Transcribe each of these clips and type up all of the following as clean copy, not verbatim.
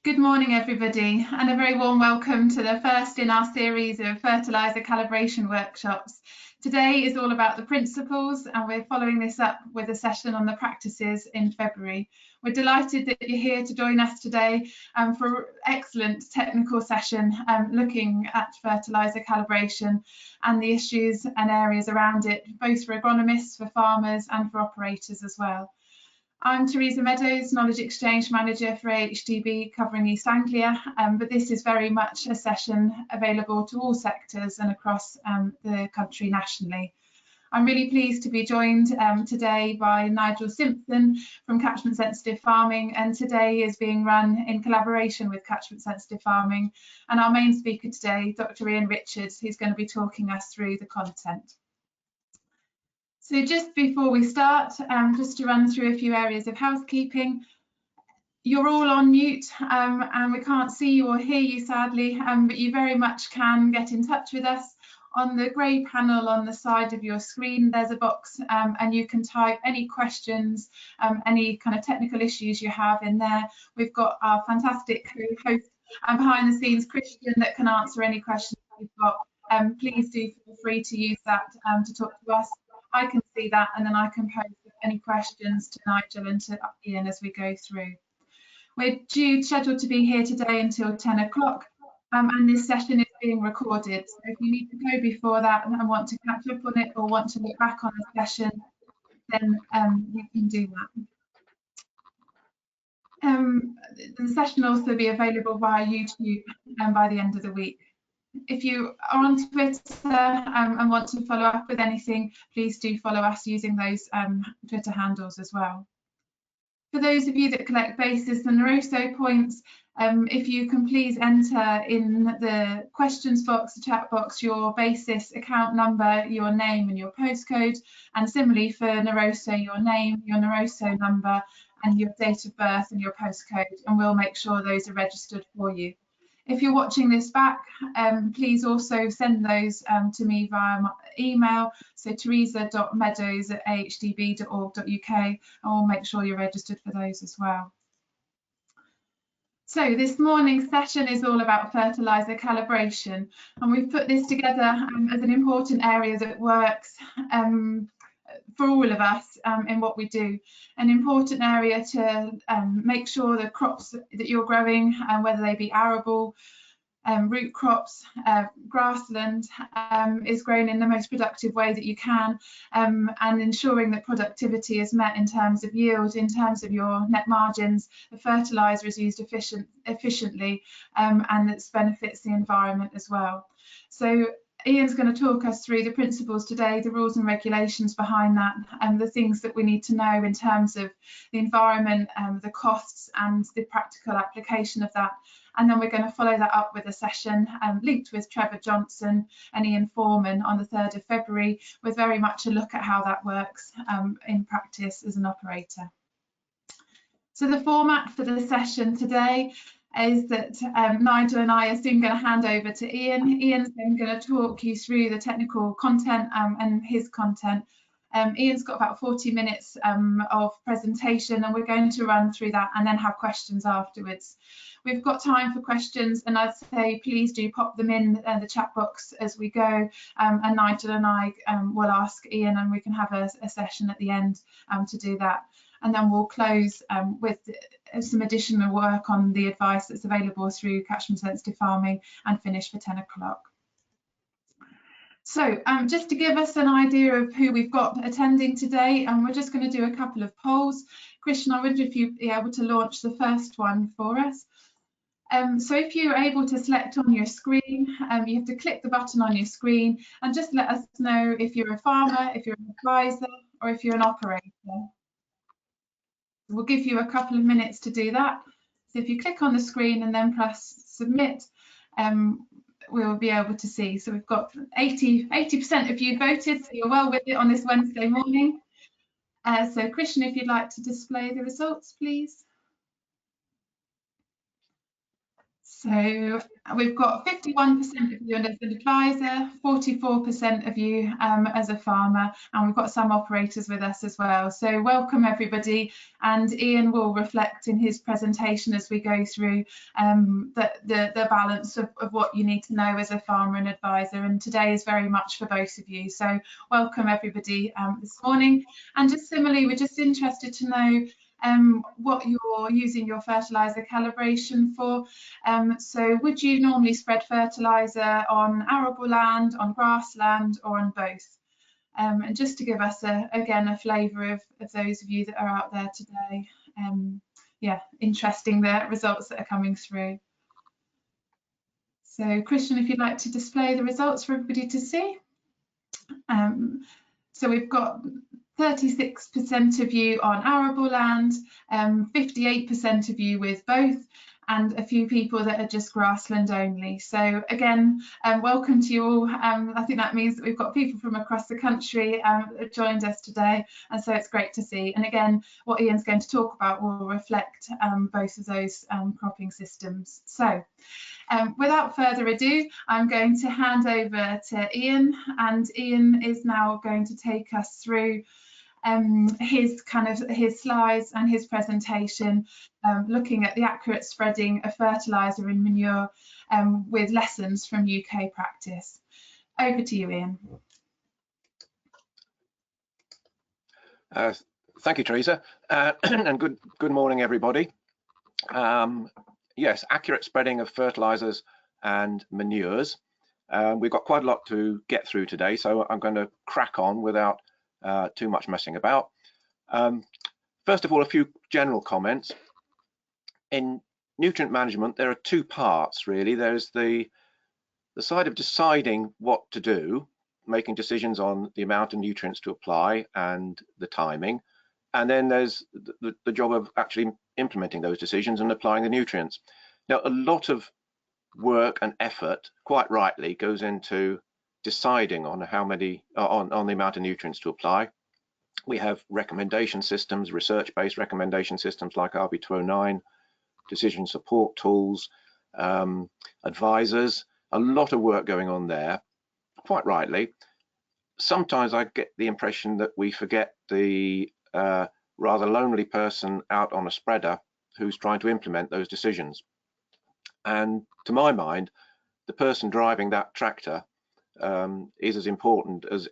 Good morning, everybody, and a very warm welcome to the first in our series of fertilizer calibration workshops. Today is all about the principles, and we're following this up with a session on the practices in February. We're delighted that you're here to join us today for an excellent technical session looking at fertilizer calibration and the issues and areas around it, both for agronomists, for farmers, and for operators as well. I'm Teresa Meadows, Knowledge Exchange Manager for AHDB covering East Anglia, but this is very much a session available to all sectors and across the country nationally. I'm really pleased to be joined today by Nigel Simpson from Catchment Sensitive Farming, and today is being run in collaboration with Catchment Sensitive Farming. And our main speaker today, Dr. Ian Richards, who's going to be talking us through the content. So just before we start, just to run through a few areas of housekeeping. You're all on mute and we can't see you or hear you sadly, but you very much can get in touch with us. On the grey panel on the side of your screen, there's a box and you can type any questions, any kind of technical issues you have in there. We've got our fantastic host behind the scenes, Christian, that can answer any questions you've got. Please do feel free to use that to talk to us. I can see that, and then I can pose any questions to Nigel and to Ian as we go through. We're scheduled to be here today until 10 o'clock, and this session is being recorded. So if you need to go before that and want to catch up on it or want to look back on the session, then you can do that. The session will also be available via YouTube by the end of the week. If you are on Twitter and want to follow up with anything, please do follow us using those Twitter handles as well. For those of you that collect basis and Neroso points, if you can please enter in the questions box, the chat box, your basis account number, your name and your postcode, and similarly for Neroso, your name, your Neroso number, and your date of birth and your postcode, and we'll make sure those are registered for you. If you're watching this back, please also send those to me via my email, so teresa.meadows@ahdb.org.uk, and we'll make sure you're registered for those as well. So this morning's session is all about fertilizer calibration, and we've put this together as an important area that works for all of us in what we do. An important area to make sure the crops that you're growing, whether they be arable, root crops, grassland, is grown in the most productive way that you can, and ensuring that productivity is met in terms of yield, in terms of your net margins, the fertilizer is used efficiently, and that benefits the environment as well. So Ian's going to talk us through the principles today, the rules and regulations behind that, and the things that we need to know in terms of the environment, the costs and the practical application of that. And then we're going to follow that up with a session linked with Trevor Johnson and Ian Foreman on the 3rd of February, with very much a look at how that works in practice as an operator. So the format for the session today is that Nigel and I are soon going to hand over to Ian. Ian's then going to talk you through the technical content and his content. Ian's got about 40 minutes of presentation, and we're going to run through that and then have questions afterwards. We've got time for questions, and I'd say please do pop them in the chat box as we go, and Nigel and I will ask Ian, and we can have a session at the end to do that. And then we'll close with some additional work on the advice that's available through Catchment Sensitive Farming and finish for 10 o'clock. So just to give us an idea of who we've got attending today, we're just going to do a couple of polls. Christian, I wonder if you'd be able to launch the first one for us. So if you're able to select on your screen, you have to click the button on your screen and just let us know if you're a farmer, if you're an advisor, or if you're an operator. We'll give you a couple of minutes to do that. So if you click on the screen and then press submit, we'll be able to see. So we've got 80% of you voted, so you're well with it on this Wednesday morning. So Christian, if you'd like to display the results, please. So we've got 51% of you as an advisor, 44% of you as a farmer, and we've got some operators with us as well. So welcome everybody, and Ian will reflect in his presentation as we go through the balance of what you need to know as a farmer and advisor, and today is very much for both of you. So welcome everybody this morning, and just similarly, we're just interested to know what you're using your fertiliser calibration for. So would you normally spread fertiliser on arable land, on grassland, or on both? And just to give us again a flavour of those of you that are out there today, yeah, interesting the results that are coming through. So Christian, if you'd like to display the results for everybody to see. So we've got 36% of you on arable land, 58% of you with both, and a few people that are just grassland only. So again, welcome to you all. I think that means that we've got people from across the country that joined us today, and so it's great to see. And again, what Ian's going to talk about will reflect both of those cropping systems. So without further ado, I'm going to hand over to Ian, and Ian is now going to take us through his slides and his presentation, looking at the accurate spreading of fertiliser and manure with lessons from UK practice. Over to you, Ian. Thank you, Teresa, and good morning, everybody. Yes, accurate spreading of fertilisers and manures. We've got quite a lot to get through today, so I'm going to crack on without too much messing about. First of all, a few general comments. In nutrient management, there are two parts really. There's the side of deciding what to do, making decisions on the amount of nutrients to apply and the timing, and then there's the job of actually implementing those decisions and applying the nutrients. Now, a lot of work and effort, quite rightly, goes into deciding on how many on the amount of nutrients to apply. We have recommendation systems, research-based recommendation systems like RB209, decision support tools, advisors, a lot of work going on there, quite rightly. Sometimes I get the impression that we forget the rather lonely person out on a spreader who's trying to implement those decisions. And to my mind, the person driving that tractor is as important as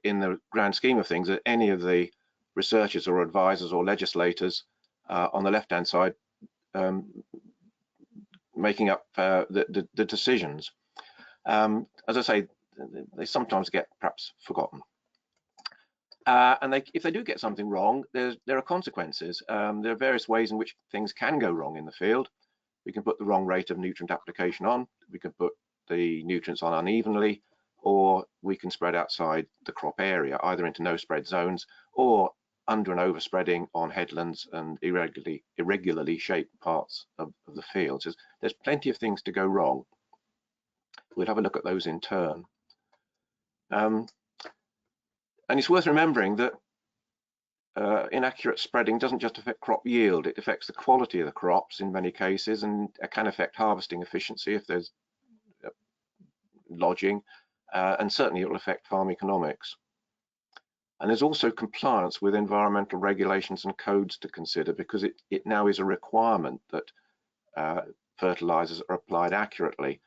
in the grand scheme of things as any of the researchers or advisors or legislators on the left-hand side making up the decisions. As I say, they sometimes get perhaps forgotten. And if they do get something wrong, there are consequences. There are various ways in which things can go wrong in the field. We can put the wrong rate of nutrient application on, we can put the nutrients on unevenly, or we can spread outside the crop area, either into no spread zones or under and overspreading on headlands and irregularly shaped parts of the fields. There's plenty of things to go wrong. We'll have a look at those in turn. And it's worth remembering that inaccurate spreading doesn't just affect crop yield, it affects the quality of the crops in many cases, and it can affect harvesting efficiency if there's lodging, and certainly it will affect farm economics. And there's also compliance with environmental regulations and codes to consider, because it now is a requirement that fertilizers are applied accurately.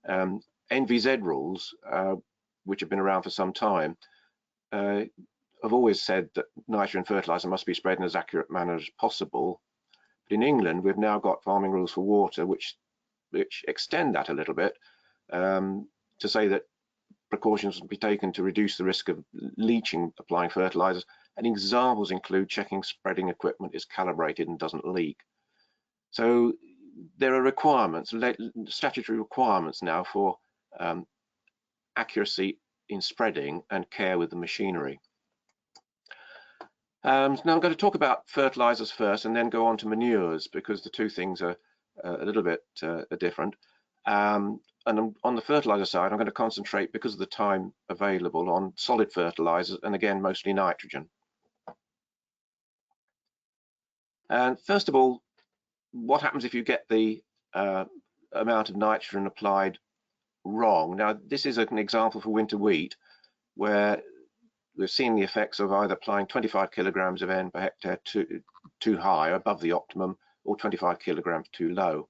NVZ rules, which have been around for some time, have always said that nitrogen fertilizer must be spread in as accurate manner as possible. But in England, we've now got farming rules for water, which extend that a little bit to say that precautions will be taken to reduce the risk of leaching applying fertilizers, and examples include checking spreading equipment is calibrated and doesn't leak. So there are requirements, statutory requirements now for accuracy in spreading and care with the machinery. Now I'm going to talk about fertilizers first and then go on to manures, because the two things are a little bit different. And on the fertilizer side, I'm going to concentrate, because of the time available, on solid fertilizers, and again, mostly nitrogen. And first of all, what happens if you get the amount of nitrogen applied wrong. Now, this is an example for winter wheat where we've seen the effects of either applying 25 kilograms of N per hectare too high, above the optimum, or 25 kilograms too low.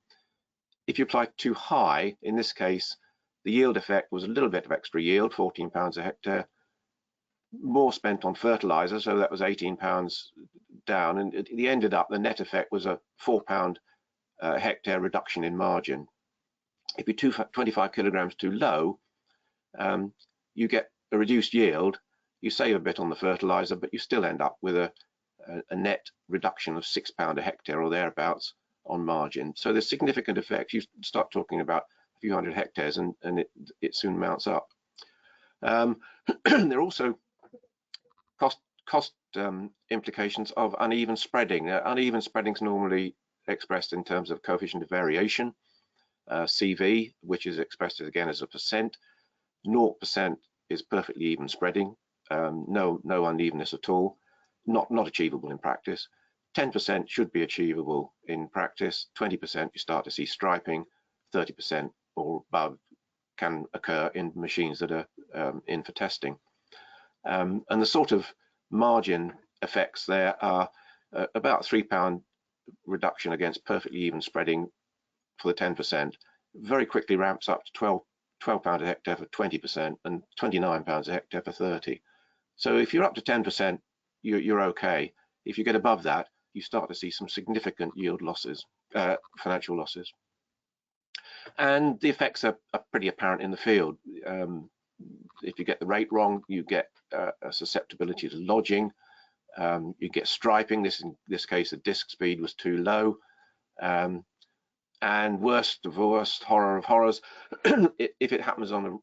If you apply too high, in this case, the yield effect was a little bit of extra yield, 14 pounds a hectare, more spent on fertilizer, so that was 18 pounds down, and it ended up, the net effect was a £4 hectare reduction in margin. If you're 25 kilograms too low, you get a reduced yield, you save a bit on the fertilizer, but you still end up with a net reduction of £6 a hectare or thereabouts on margin. So there's significant effects. You start talking about a few hundred hectares and it soon mounts up. There are also cost implications of uneven spreading. Uneven spreading is normally expressed in terms of coefficient of variation, CV, which is expressed again as a percent. 0% is perfectly even spreading, no unevenness at all, not achievable in practice. 10% should be achievable in practice. 20% you start to see striping. 30% or above can occur in machines that are in for testing. And the sort of margin effects there are about £3 reduction against perfectly even spreading for the 10%, very quickly ramps up to 12 pound a hectare for 20% and 29 pounds a hectare for 30. So if you're up to 10%, you're okay. If you get above that, you start to see some significant yield losses, financial losses. And the effects are pretty apparent in the field. If you get the rate wrong, you get a susceptibility to lodging. You get striping. In this case, the disc speed was too low. And worst of worst, horror of horrors, if it happens on a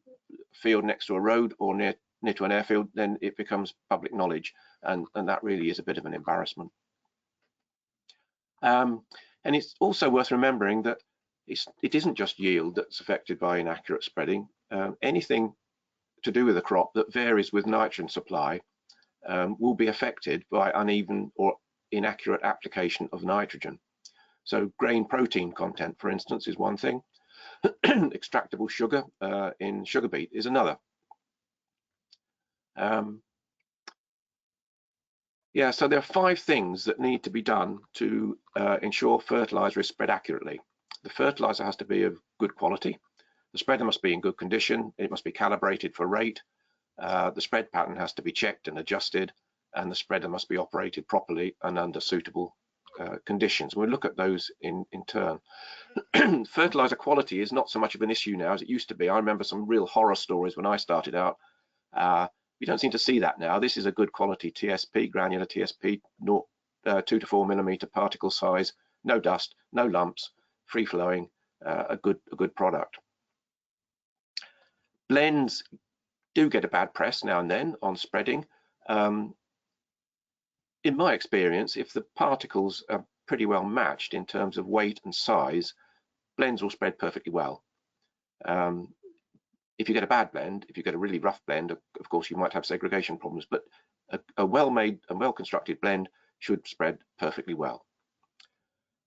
field next to a road or near to an airfield, then it becomes public knowledge, and that really is a bit of an embarrassment. And it's also worth remembering that it isn't just yield that's affected by inaccurate spreading. Anything to do with a crop that varies with nitrogen supply will be affected by uneven or inaccurate application of nitrogen. So grain protein content, for instance, is one thing. Extractable sugar in sugar beet is another. Yeah, so there are 5 things that need to be done to ensure fertilizer is spread accurately. The fertilizer has to be of good quality. The spreader must be in good condition. It must be calibrated for rate. The spread pattern has to be checked and adjusted, and the spreader must be operated properly and under suitable conditions. We'll look at those in turn. Fertilizer quality is not so much of an issue now as it used to be. I remember some real horror stories when I started out. You don't seem to see that now. This is a good quality TSP, granular TSP, 2 to 4 millimeter particle size, no dust, no lumps, free flowing, a good product. Blends do get a bad press now and then on spreading. In my experience, if the particles are pretty well matched in terms of weight and size, blends will spread perfectly well. If you get a bad blend, if you get a really rough blend, of course you might have segregation problems, but a well-made and well-constructed blend should spread perfectly well.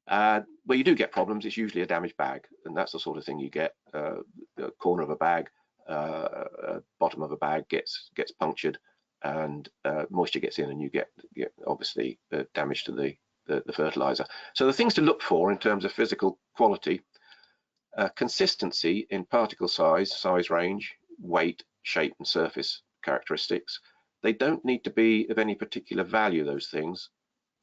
Where you do get problems, it's usually a damaged bag, and that's the sort of thing you get. The corner of a bag, bottom of a bag gets punctured, and moisture gets in, and you get obviously damage to the fertilizer. So the things to look for in terms of physical quality: consistency in particle size range, weight, shape, and surface characteristics. They don't need to be of any particular value, those things,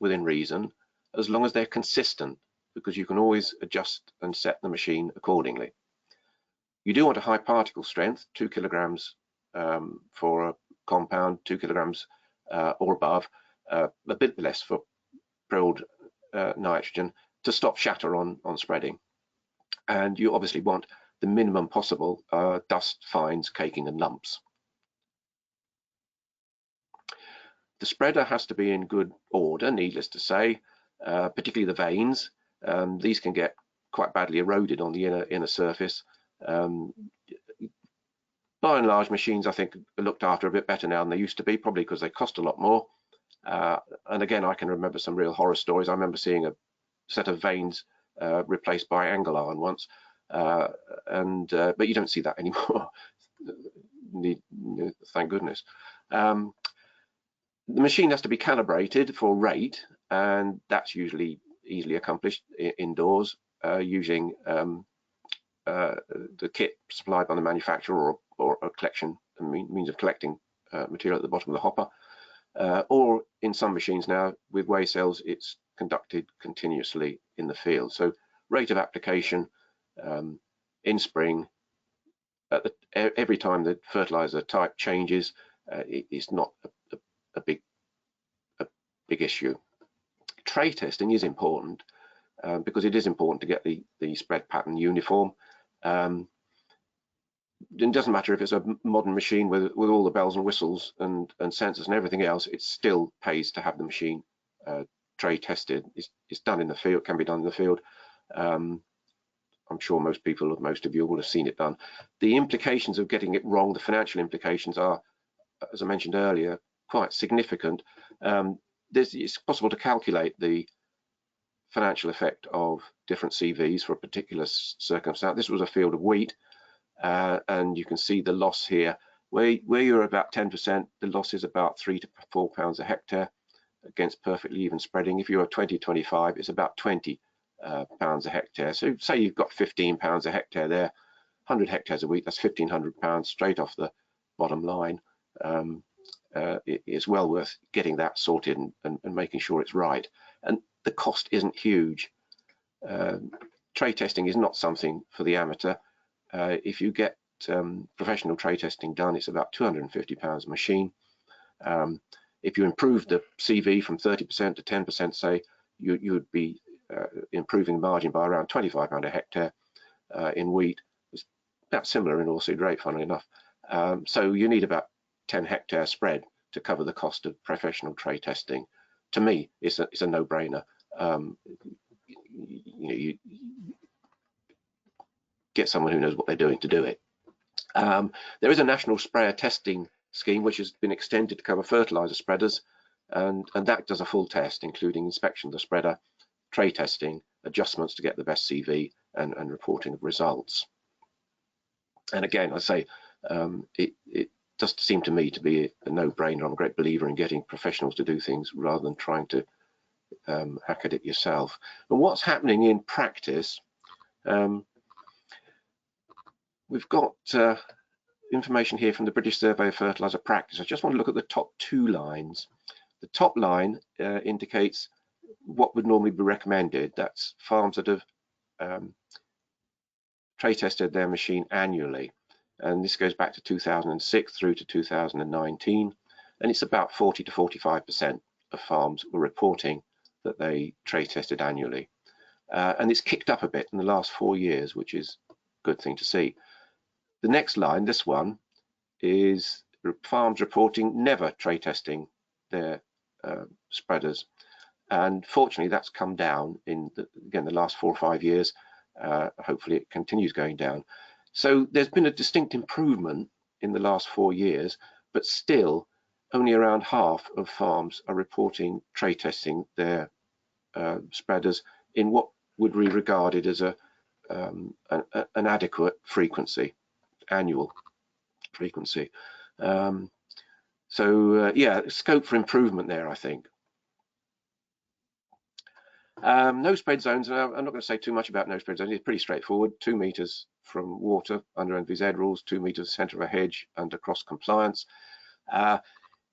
within reason, as long as they're consistent, because you can always adjust and set the machine accordingly. You do want a high particle strength, 2 kilograms for a compound, 2 kilograms or above, a bit less for prilled nitrogen, to stop shatter on spreading. And you obviously want the minimum possible dust, fines, caking, and lumps. The spreader has to be in good order, needless to say, particularly the veins. These can get quite badly eroded on the inner surface. By and large, machines, I think, are looked after a bit better now than they used to be, probably because they cost a lot more. And again, I can remember some real horror stories. I remember seeing a set of veins replaced by angle iron once. but you don't see that anymore. Thank goodness. The machine has to be calibrated for rate, and that's usually easily accomplished indoors using the kit supplied by the manufacturer, or a collection, means of collecting material at the bottom of the hopper, or in some machines now with weigh cells, it's conducted continuously in the field. So rate of application in spring, every time the fertilizer type changes, it's not a big issue. Tray testing is important because it is important to get the spread pattern uniform. It doesn't matter if it's a modern machine with all the bells and whistles and sensors and everything else, it still pays to have the machine tray tested. It's done in the field, can be done in the field. I'm sure most of you will have seen it done. The implications of getting it wrong, the financial implications are, as I mentioned earlier, quite significant. It's possible to calculate the financial effect of different CVs for a particular circumstance. This was a field of wheat, and you can see the loss here. Where you're about 10%, the loss is about 3 to 4 pounds a hectare against perfectly even spreading. If you're 20-25, it's about 20 pounds a hectare. So say you've got 15 pounds a hectare there, 100 hectares a week, that's 1,500 pounds straight off the bottom line. It's well worth getting that sorted and making sure it's right. And the cost isn't huge. Tray testing is not something for the amateur. If you get professional tray testing done, it's about £250 a machine. If you improve the CV from 30% to 10%, say, you would be improving the margin by around £25 a hectare in wheat. It's about similar in oilseed rape, funnily enough. So you need about 10 hectare spread to cover the cost of professional tray testing. To me, it's a no-brainer. You get someone who knows what they're doing to do it. There is a national sprayer testing scheme which has been extended to cover fertilizer spreaders, and that does a full test, including inspection of the spreader, tray testing, adjustments to get the best CV, and reporting of results. And again, I say it does seem to me to be a no-brainer. I'm a great believer in getting professionals to do things rather than trying to hack at it yourself. But what's happening in practice? We've got information here from the British Survey of Fertiliser Practice. I just want to look at the top two lines. The top line indicates what would normally be recommended. That's farms that have tray tested their machine annually. And this goes back to 2006 through to 2019. And it's about 40 to 45% of farms were reporting that they tray tested annually. And it's kicked up a bit in the last 4 years, which is a good thing to see. The next line, this one, is farms reporting never tray testing their spreaders. And fortunately, that's come down in, again, the last 4 or 5 years. Hopefully, it continues going down. So there's been a distinct improvement in the last 4 years, but still only around half of farms are reporting tray testing their spreaders in what would be regarded as an adequate frequency, annual frequency. Yeah, scope for improvement there, I think. No spread zones. I'm not going to say too much about no spread zones. It's pretty straightforward. 2 meters from water under NVZ rules, 2 meters center of a hedge under cross compliance.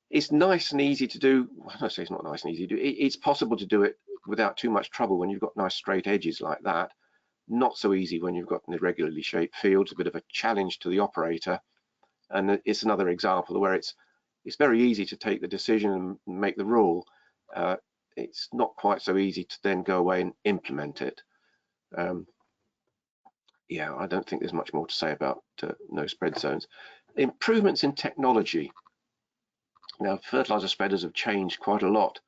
It's nice and easy to do. Well, I say it's not nice and easy to do. It's possible to do it without too much trouble when you've got nice straight edges like that. Not so easy when you've got an irregularly shaped field. It's a bit of a challenge to the operator. And it's another example where it's very easy to take the decision and make the rule. It's not quite so easy to then go away and implement it. Yeah, I don't think there's much more to say about no spread zones. Improvements in technology. Now, fertilizer spreaders have changed quite a lot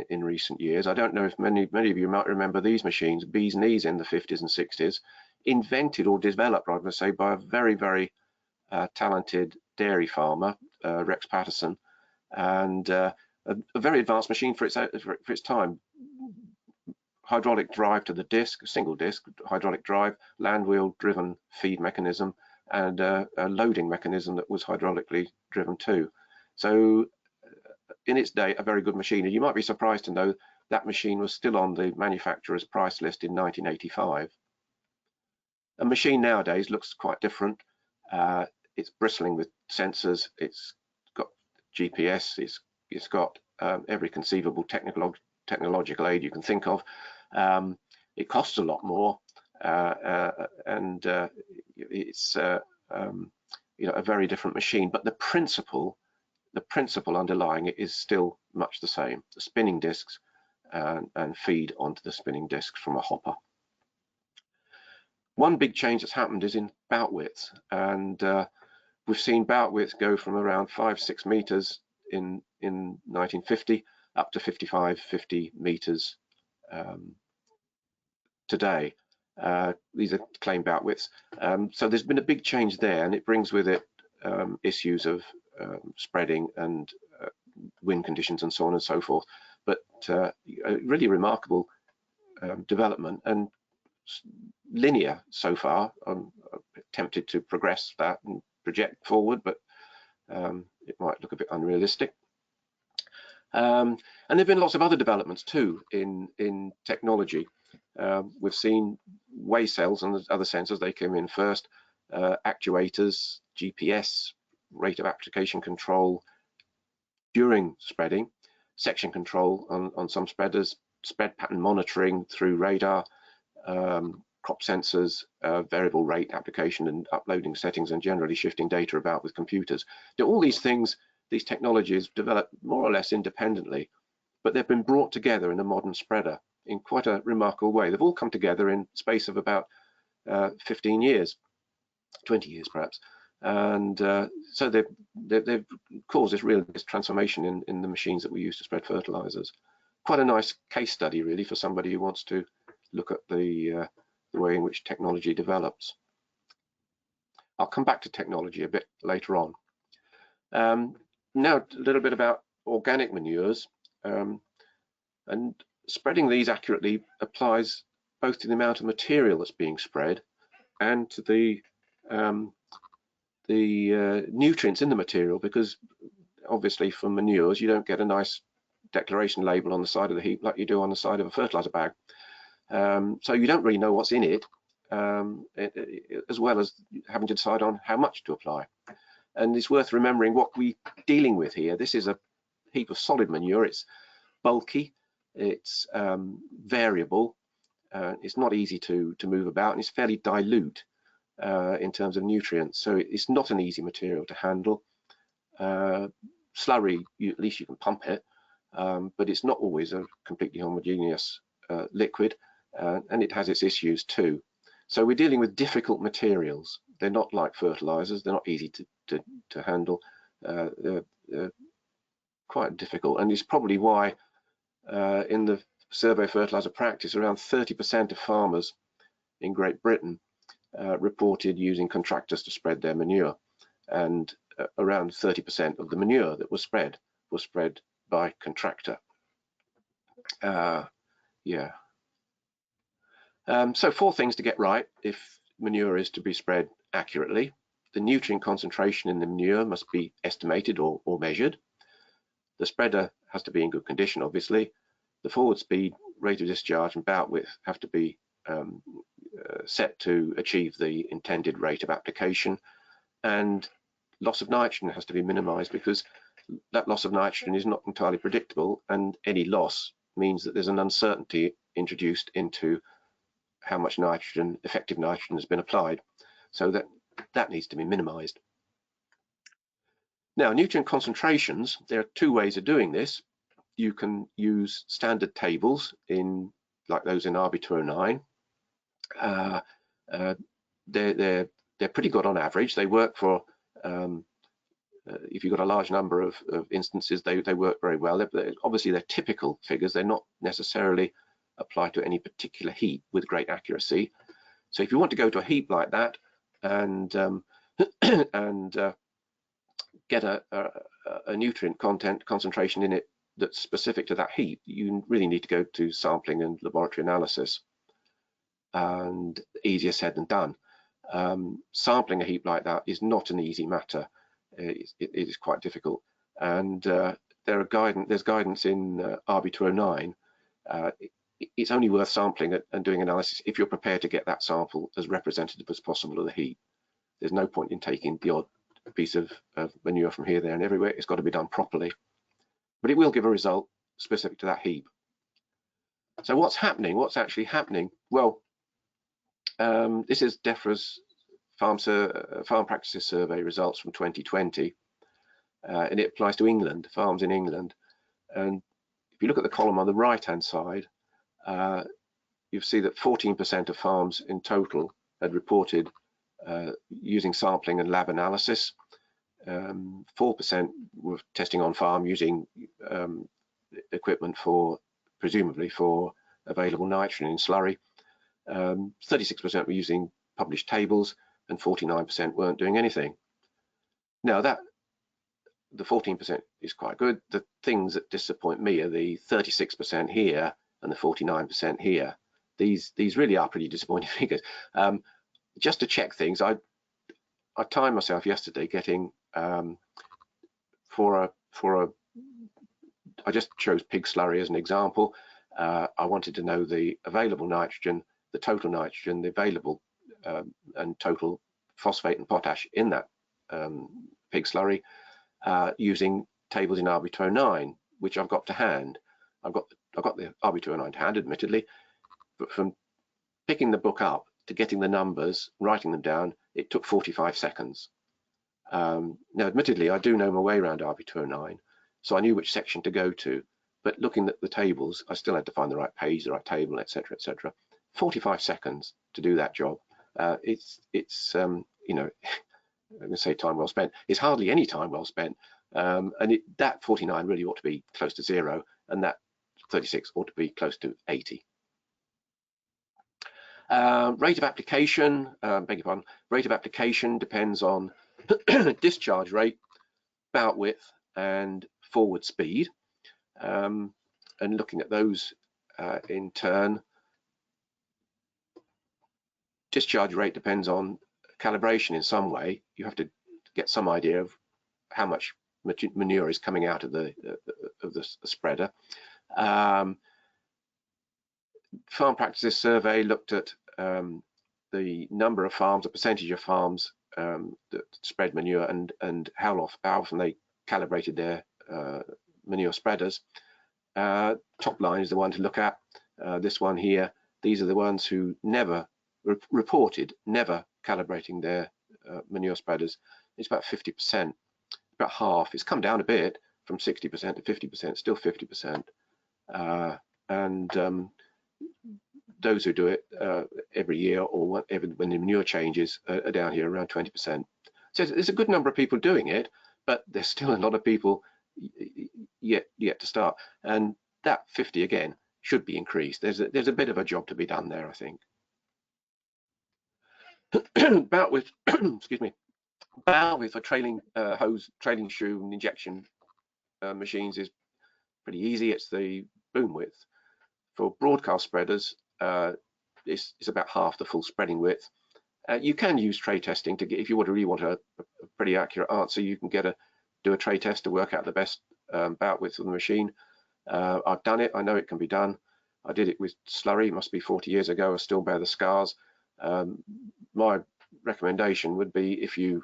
in recent years. I don't know if many of you might remember these machines, B's knees in the 50s and 60s, invented or developed, I must say, by a very, very talented dairy farmer, Rex Patterson, and a very advanced machine for its time. hydraulic drive to the disc, a single disc hydraulic drive, land wheel driven feed mechanism, and a loading mechanism that was hydraulically driven too. So in its day, a very good machine. And you might be surprised to know that machine was still on the manufacturer's price list in 1985. A machine nowadays looks quite different. It's bristling with sensors. It's got GPS. It's got every conceivable technological aid you can think of. It costs a lot more, and it's you know, a very different machine. But the principle underlying it is still much the same: the spinning discs and feed onto the spinning discs from a hopper. One big change that's happened is in bout width, and we've seen bout width go from around 5-6 meters in 1950 up to 55-50 meters today. These are claimed bout widths. So there's been a big change there, and it brings with it issues of spreading and wind conditions and so on and so forth. But a really remarkable development, and linear so far. I'm tempted to progress that and project forward, but it might look a bit unrealistic. And there have been lots of other developments too in technology. We've seen weigh cells and other sensors, they came in first, actuators, GPS, rate of application control during spreading, section control on some spreaders, spread pattern monitoring through radar, crop sensors, variable rate application and uploading settings, and generally shifting data about with computers. Now, all these things, these technologies developed more or less independently, but they've been brought together in a modern spreader in quite a remarkable way. They've all come together in space of about 15 years, 20 years perhaps. And so they've caused this transformation in the machines that we use to spread fertilizers. Quite a nice case study really for somebody who wants to look at the way in which technology develops. I'll come back to technology a bit later on. Now a little bit about organic manures, and spreading these accurately applies both to the amount of material that's being spread and to the nutrients in the material, because obviously from manures you don't get a nice declaration label on the side of the heap like you do on the side of a fertilizer bag. So you don't really know what's in it, as well as having to decide on how much to apply. And it's worth remembering what we're dealing with here. This is a heap of solid manure. It's bulky, it's variable, it's not easy to move about, and it's fairly dilute in terms of nutrients. So it's not an easy material to handle. Slurry, at least you can pump it, but it's not always a completely homogeneous liquid, and it has its issues too. So we're dealing with difficult materials. They're not like fertilizers. They're not easy to handle. They're quite difficult, and it's probably why in the survey fertilizer practice, around 30% of farmers in Great Britain reported using contractors to spread their manure, and around 30% of the manure that was spread by contractor. Yeah. So 4 things to get right if manure is to be spread accurately. The nutrient concentration in the manure must be estimated or measured. The spreader has to be in good condition, obviously. The forward speed, rate of discharge and bout width have to be set to achieve the intended rate of application, and loss of nitrogen has to be minimized, because that loss of nitrogen is not entirely predictable, and any loss means that there's an uncertainty introduced into how much nitrogen, effective nitrogen, has been applied. So that needs to be minimized. Now, nutrient concentrations, there are 2 ways of doing this. You can use standard tables like those in RB 209. They're pretty good on average. They work for if you've got a large number of instances, they work very well. Obviously they're typical figures. They're not necessarily applied to any particular heap with great accuracy. So if you want to go to a heap like that and get a nutrient content concentration in it that's specific to that heap, you really need to go to sampling and laboratory analysis, and easier said than done. Sampling a heap like that is not an easy matter. It is quite difficult, and there's guidance in RB 209. It's only worth sampling and doing analysis if you're prepared to get that sample as representative as possible of the heap. There's no point in taking the odd piece of manure from here, there, and everywhere. It's got to be done properly, but it will give a result specific to that heap. So what's happening? What's actually happening? Well, this is DEFRA's Farm Practices Survey results from 2020, and it applies to England, farms in England. And if you look at the column on the right-hand side, you see that 14% of farms in total had reported using sampling and lab analysis. 4% were testing on farm using equipment presumably for available nitrogen in slurry. 36% were using published tables, and 49% weren't doing anything. Now the 14% is quite good. The things that disappoint me are the 36% here and the 49% here. These really are pretty disappointing figures. Just to check things, I timed myself yesterday getting I just chose pig slurry as an example. I wanted to know the available nitrogen, the total nitrogen, the available and total phosphate and potash in that pig slurry, using tables in RB 209, which I've got to hand. I've got the RB 209 to hand, admittedly, but from picking the book up to getting the numbers, writing them down, it took 45 seconds. Now, admittedly, I do know my way around RB 209, so I knew which section to go to, but looking at the tables, I still had to find the right page, the right table, etc., etc. 45 seconds to do that job. It's you know, I'm going to say time well spent. It's hardly any time well spent, and that 49 really ought to be close to 0, and that 36 ought to be close to 80. Rate of application, beg your pardon, rate of application depends on discharge rate, bout width, and forward speed. And looking at those in turn, discharge rate depends on calibration in some way. You have to get some idea of how much manure is coming out of the spreader. Farm Practices Survey looked at the number of farms, the percentage of farms that spread manure, and how often they calibrated their manure spreaders. Top line is the one to look at. This one here, these are the ones who never reported never calibrating their manure spreaders. It's about 50%, about half. It's come down a bit from 60% to 50%, still 50%. And those who do it every year or when the manure changes are down here around 20%. So there's a good number of people doing it, but there's still a lot of people yet to start. And that 50 again should be increased. There's a bit of a job to be done there, I think. Bout width, excuse me, bout width for trailing hose, trailing shoe and injection machines is pretty easy. It's the boom width. For broadcast spreaders, it's about half the full spreading width. You can use tray testing to get, if you really want a pretty accurate answer, you can do a tray test to work out the best bout width of the machine. I've done it. I know it can be done. I did it with slurry. It must be 40 years ago. I still bear the scars. My recommendation would be, if you're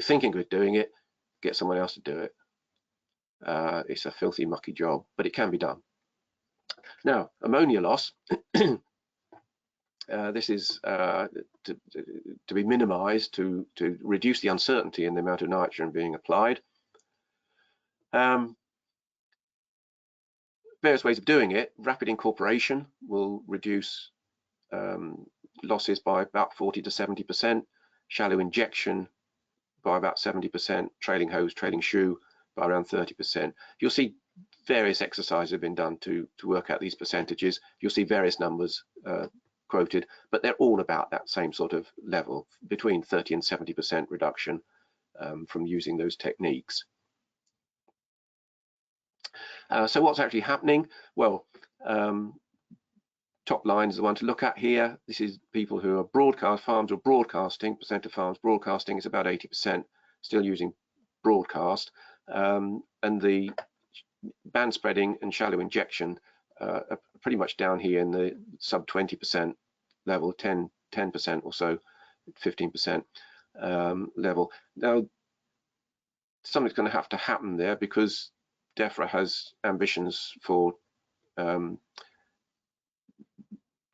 thinking of doing it, get someone else to do it. It's a filthy, mucky job, but it can be done. Now, ammonia loss. This is to be minimized to reduce the uncertainty in the amount of nitrogen being applied. Various ways of doing it. Rapid incorporation will reduce losses by about 40 to 70%, shallow injection by about 70%, trailing hose, trailing shoe by around 30%. You'll see various exercises have been done to work out these percentages. You'll see various numbers quoted, but they're all about that same sort of level, between 30 and 70% reduction from using those techniques. So what's actually happening? Well, top line is the one to look at here. This is people who are farms or broadcasting. Percent of farms broadcasting is about 80% still using broadcast, and the band spreading and shallow injection are pretty much down here in the sub 20% level, 10% or so, 15% level. Now, something's going to have to happen there because DEFRA has ambitions for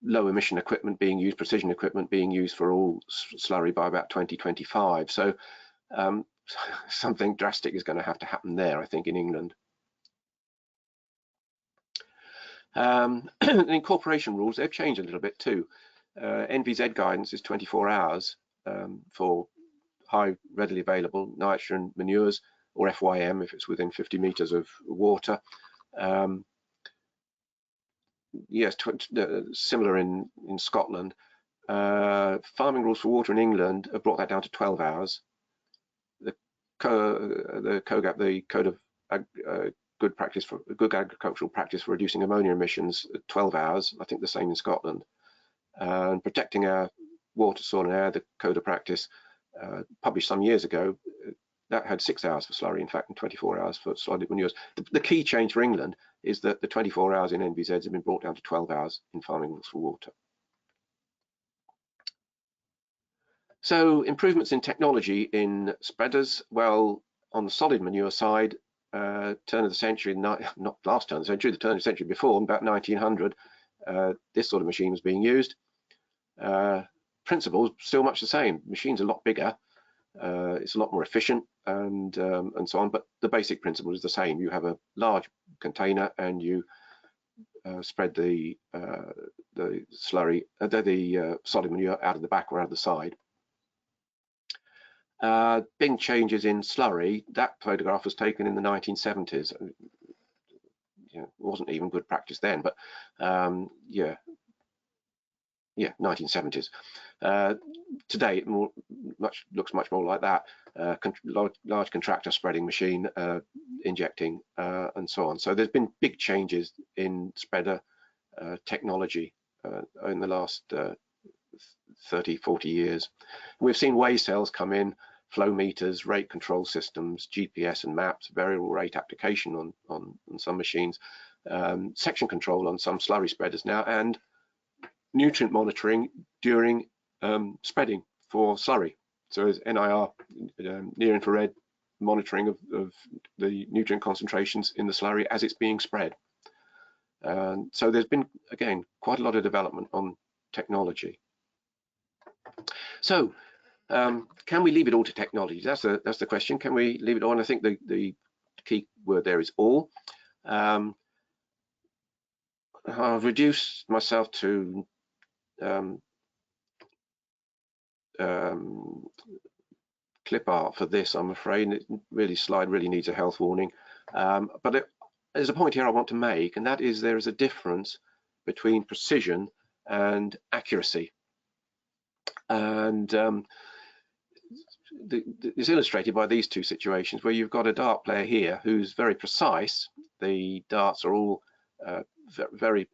low emission equipment being used, precision equipment being used for all slurry by about 2025. So something drastic is going to have to happen there, I think, in England. The incorporation rules, they've changed a little bit too. NVZ guidance is 24 hours for high readily available nitrogen manures, or FYM if it's within 50 meters of water. Yes, similar in Scotland. Farming rules for water in England have brought that down to 12 hours. The COGAP, the Code of Good Agricultural Practice for Reducing Ammonia Emissions, 12 hours. I think the same in Scotland. And protecting our water, soil and air, the Code of Practice, published some years ago, that had 6 hours for slurry, in fact, and 24 hours for solid manures. The key change for England is that the 24 hours in NVZs have been brought down to 12 hours in farming rules for water. So improvements in technology in spreaders. Well, on the solid manure side, turn of the century, not last turn of the century, the turn of the century before, about 1900, this sort of machine was being used. Principles still much the same. Machine's a lot bigger, it's a lot more efficient, and so on. But the basic principle is the same. You have a large container and you spread the slurry, the solid manure out of the back or out of the side. Big changes in slurry. That photograph was taken in the 1970s. It wasn't even good practice then, but yeah, 1970s. Today it looks much more like that. Large contractor spreading machine, injecting, and so on. So there's been big changes in spreader technology in the last 30, 40 years. We've seen weigh cells come in, flow meters, rate control systems, GPS and maps, variable rate application on some machines, section control on some slurry spreaders now, and nutrient monitoring during spreading for slurry. So as NIR, near infrared monitoring of the nutrient concentrations in the slurry as it's being spread. So there's been, again, quite a lot of development on technology. So can we leave it all to technology? That's the question. Can we leave it all? And I think the key word there is all. I've reduced myself to clip art for this, I'm afraid. Slide really needs a health warning. But there's a point here I want to make, and that is there is a difference between precision and accuracy. And it's illustrated by these two situations where you've got a dart player here who's very precise. The darts are all very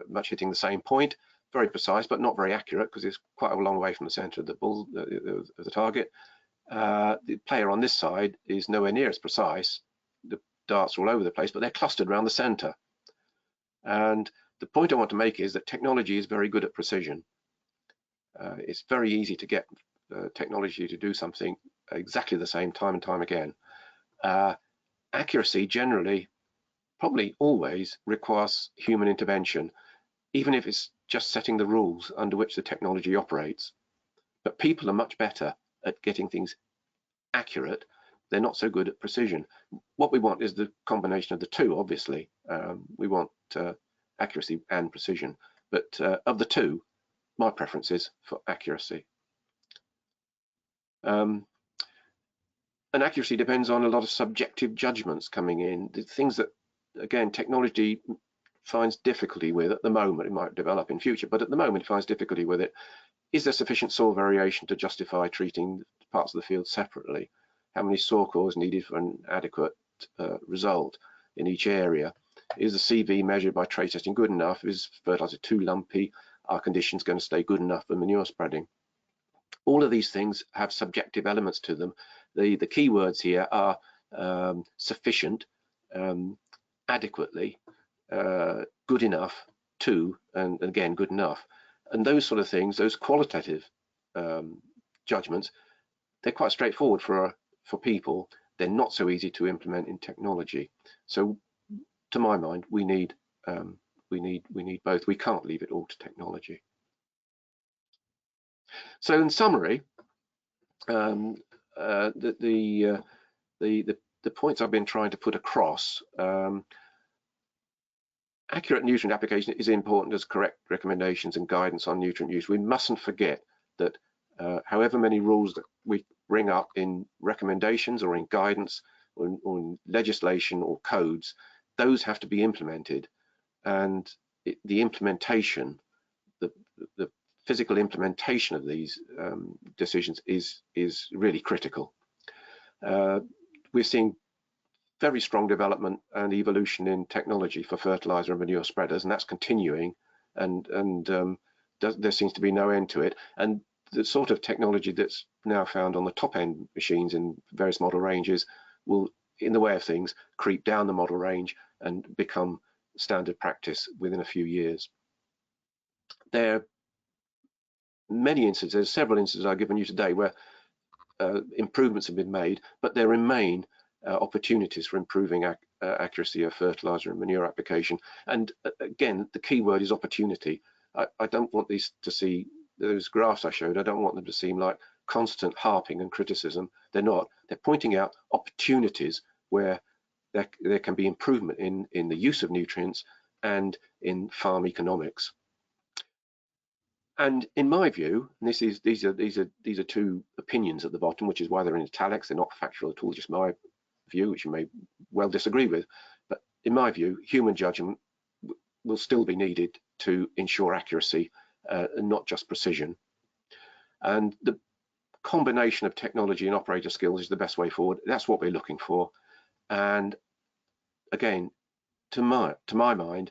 much hitting the same point, very precise, but not very accurate because it's quite a long way from the center of the ball, of the target. The player on this side is nowhere near as precise. The darts are all over the place, but they're clustered around the center. And the point I want to make is that technology is very good at precision. It's very easy to get technology to do something exactly the same time and time again. Accuracy generally, probably always, requires human intervention, even if it's just setting the rules under which the technology operates. But people are much better at getting things accurate. They're not so good at precision. What we want is the combination of the two, obviously. We want accuracy and precision, but of the two, my preference is for accuracy. And accuracy depends on a lot of subjective judgments coming in, the things that, again, technology finds difficulty with at the moment. It might develop in future, but at the moment it finds difficulty with it. Is there sufficient soil variation to justify treating parts of the field separately? How many soil cores needed for an adequate result? in each area. Is the CV measured by trace testing good enough? Is fertilizer too lumpy? Are conditions going to stay good enough for manure spreading? All of these things have subjective elements to them. The key words here are sufficient, adequately, good enough, to, and again, good enough. And those sort of things, those qualitative judgments, they're quite straightforward for people. They're not so easy to implement in technology. So, to my mind, we need both. We can't leave it all to technology. So, in summary, the points I've been trying to put across. Accurate nutrient application is important as correct recommendations and guidance on nutrient use. We mustn't forget that however many rules that we bring up in recommendations or in guidance or in legislation or codes, those have to be implemented, and the implementation, the physical implementation of these decisions is really critical. We're seeing very strong development and evolution in technology for fertilizer and manure spreaders, and that's continuing, and there seems to be no end to it. And the sort of technology that's now found on the top end machines in various model ranges will, in the way of things, creep down the model range and become standard practice within a few years. There are many instances, there's several instances I've given you today where improvements have been made, but there remain opportunities for improving accuracy of fertilizer and manure application. And again, the key word is opportunity. I don't want these to see, those graphs I showed, I don't want them to seem like constant harping and criticism. They're not. They're pointing out opportunities where there can be improvement in the use of nutrients and in farm economics. And in my view, and these are two opinions at the bottom, which is why they're in italics. They're not factual at all, just my view, which you may well disagree with. But in my view, human judgment will still be needed to ensure accuracy and not just precision. And the combination of technology and operator skills is the best way forward. That's what we're looking for. And again, to my mind,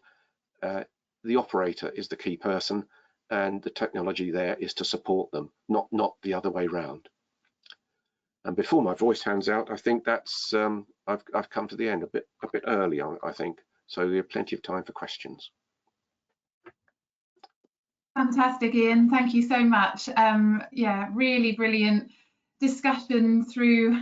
the operator is the key person, and the technology there is to support them, not the other way round. And before my voice hands out, I think that's I've come to the end a bit early, I think. So we have plenty of time for questions. Fantastic, Ian. Thank you so much. Yeah, really brilliant discussion through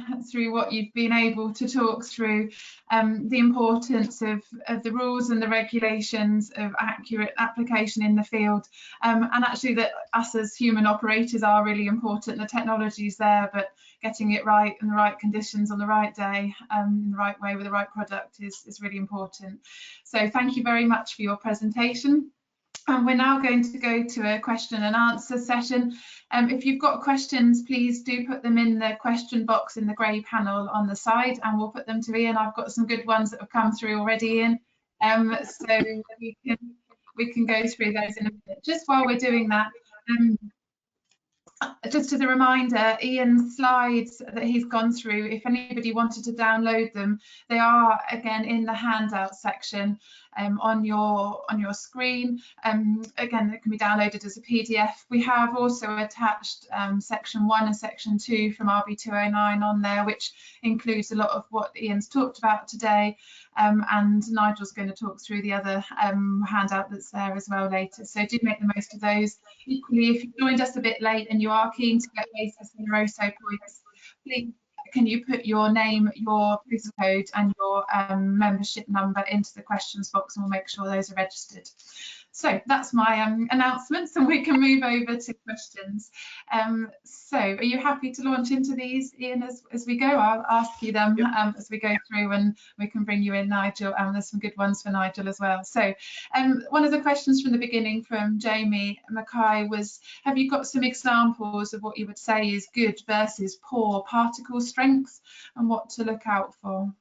what you've been able to talk through, the importance of the rules and the regulations of accurate application in the field, and actually that us as human operators are really important. The technology's there, but getting it right in the right conditions on the right day, in the right way with the right product is really important. So thank you very much for your presentation. And we're now going to go to a question and answer session. If you've got questions, please do put them in the question box in the grey panel on the side, and we'll put them to Ian. I've got some good ones that have come through already, Ian. So we can go through those in a minute. Just while we're doing that, just as a reminder, Ian's slides that he's gone through, if anybody wanted to download them, they are again in the handout section on your screen. Again, it can be downloaded as a PDF. We have also attached section 1 and section 2 from RB209 on there, which includes a lot of what Ian's talked about today, and Nigel's going to talk through the other handout that's there as well later. So do make the most of those. Equally, if you joined us a bit late and you are keen to get basis and Rosso points, please can you put your name, your postal code and your membership number into the questions box, and we'll make sure those are registered. So that's my announcements, and we can move over to questions. So are you happy to launch into these, Ian, as we go? I'll ask you them as we go through, and we can bring you in, Nigel, and there's some good ones for Nigel as well. So one of the questions from the beginning from Jamie Mackay was, have you got some examples of what you would say is good versus poor particle strength and what to look out for?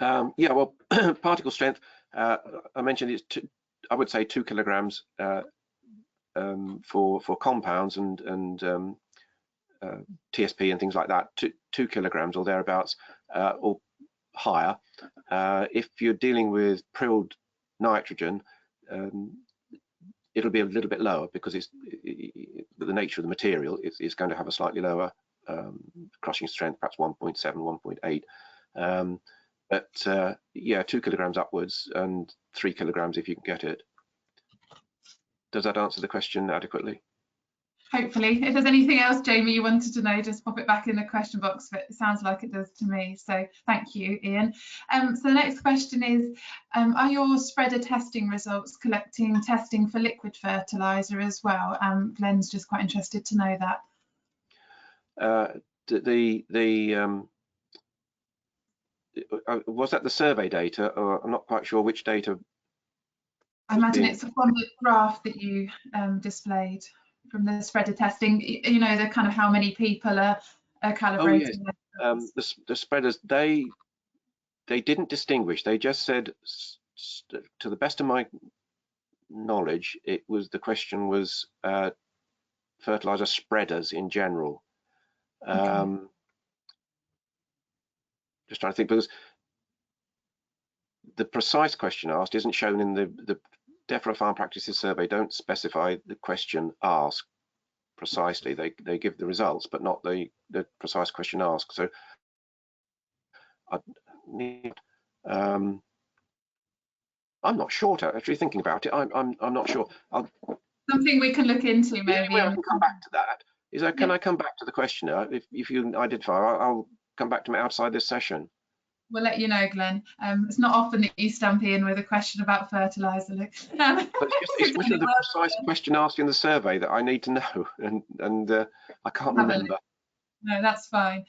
Yeah, well, particle strength, I mentioned it's I would say 2 kilograms for compounds and TSP and things like that, 2 kilograms or thereabouts, or higher. If you're dealing with prilled nitrogen, it'll be a little bit lower because the nature of the material is going to have a slightly lower crushing strength, perhaps 1.7, 1.8. But yeah, 2 kilograms upwards and 3 kilograms if you can get it. Does that answer the question adequately? Hopefully. If there's anything else, Jamie, you wanted to know, just pop it back in the question box, but it sounds like it does to me. So thank you, Ian. So the next question is, are your spreader testing results collecting testing for liquid fertiliser as well? Glenn's just quite interested to know that. Was that the survey data, or I'm not quite sure which data? I imagine it's from the graph that you displayed from the spreader testing, you know, the kind of how many people are calibrating. Oh, yes. The spreaders, they didn't distinguish. They just said, to the best of my knowledge, the question was fertilizer spreaders in general. Okay. Just trying to think, because the precise question asked isn't shown in the DEFRA Farm Practices Survey. Don't specify the question asked precisely. They give the results, but not the precise question asked. So I need. I'm not sure. Actually, thinking about it, I'm not sure. Something we can look into, maybe. I can come back to that. Can I come back to the questioner if you identify? I'll come back to me outside this session. We'll let you know, Glenn. It's not often that you stump in with a question about fertiliser. But it's just the precise question asked in the survey that I need to know, and I can't remember. No, that's fine.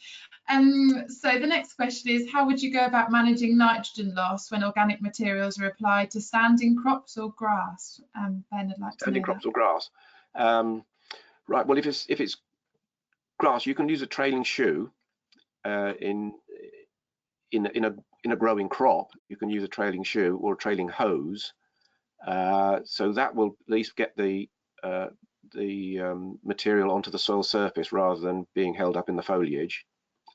So the next question is, how would you go about managing nitrogen loss when organic materials are applied to standing crops or grass? Ben, I'd like to know. Standing crops or grass. Right. Well, if it's grass, you can use a trailing shoe in a growing crop. You can use a trailing shoe or a trailing hose. So that will at least get the material onto the soil surface rather than being held up in the foliage.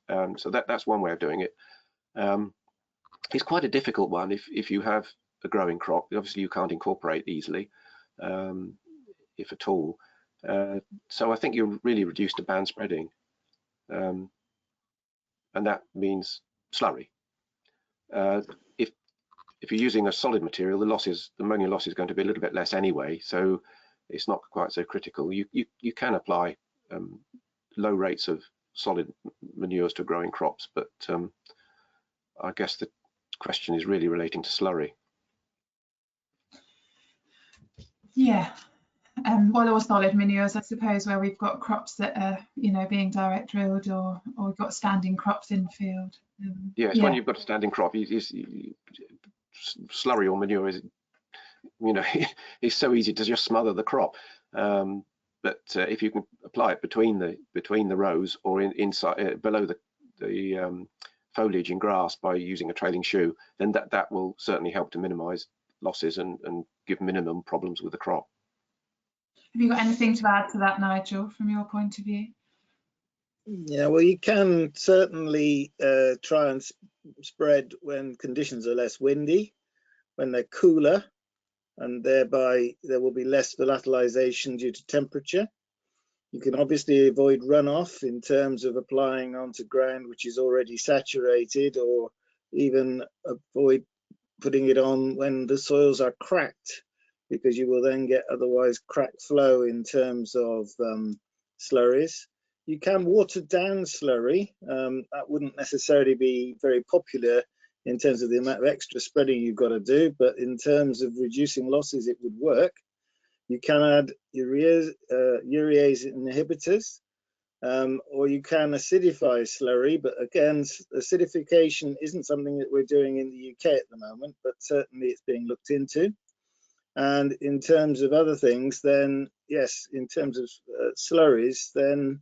So that's one way of doing it. It's quite a difficult one if you have a growing crop. Obviously, you can't incorporate easily, if at all. So I think you're really reduced to band spreading, and that means slurry. If you're using a solid material, the ammonia loss is going to be a little bit less anyway, so it's not quite so critical. You can apply low rates of solid manures to growing crops, but I guess the question is really relating to slurry. Yeah. Well, or solid manures, I suppose, where we've got crops that are, you know, being direct drilled, or we've got standing crops in field. Yes, when you've got a standing crop, slurry or manure is, you know, it's so easy to just smother the crop. But if you can apply it between the rows or inside below the foliage in grass by using a trailing shoe, then that will certainly help to minimise losses and give minimum problems with the crop. Have you got anything to add to that, Nigel, from your point of view? Yeah, well, you can certainly try and spread when conditions are less windy, when they're cooler, and thereby there will be less volatilization due to temperature. You can obviously avoid runoff in terms of applying onto ground which is already saturated, or even avoid putting it on when the soils are cracked, because you will then get otherwise cracked flow in terms of slurries. You can water down slurry. That wouldn't necessarily be very popular in terms of the amount of extra spreading you've got to do, but in terms of reducing losses, it would work. You can add urease inhibitors, or you can acidify slurry, but again, acidification isn't something that we're doing in the UK at the moment, but certainly it's being looked into. And in terms of other things, then yes, in terms of slurries, then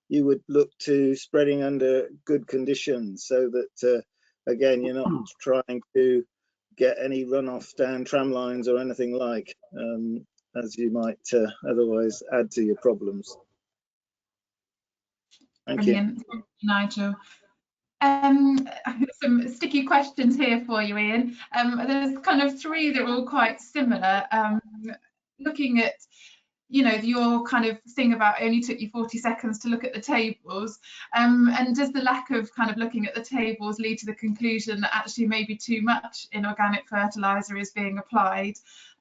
you would look to spreading under good conditions, so that again, you're not trying to get any runoff down tram lines or anything like, as you might otherwise add to your problems. Thank Brilliant. you. Thank you, Nigel. Some sticky questions here for you, Ian. There's kind of three that are all quite similar. Looking at, you know, your kind of thing about it only took you 40 seconds to look at the tables, and does the lack of kind of looking at the tables lead to the conclusion that actually maybe too much inorganic fertilizer is being applied?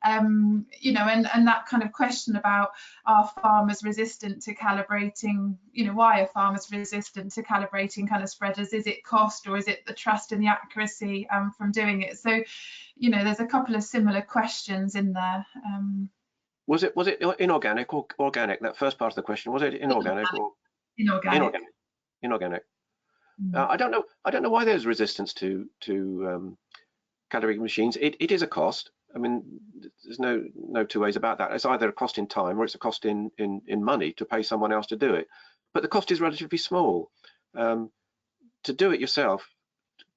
You know, and that kind of question about, are farmers resistant to calibrating, you know, why are farmers resistant to calibrating kind of spreaders? Is it cost, or is it the trust in the accuracy from doing it? So, you know, there's a couple of similar questions in there. Was it inorganic or organic? That first part of the question, was it inorganic or inorganic? Inorganic. I don't know why there's resistance to calibrating machines. It is a cost. I mean, there's no two ways about that. It's either a cost in time or it's a cost in money to pay someone else to do it. But the cost is relatively small. To do it yourself,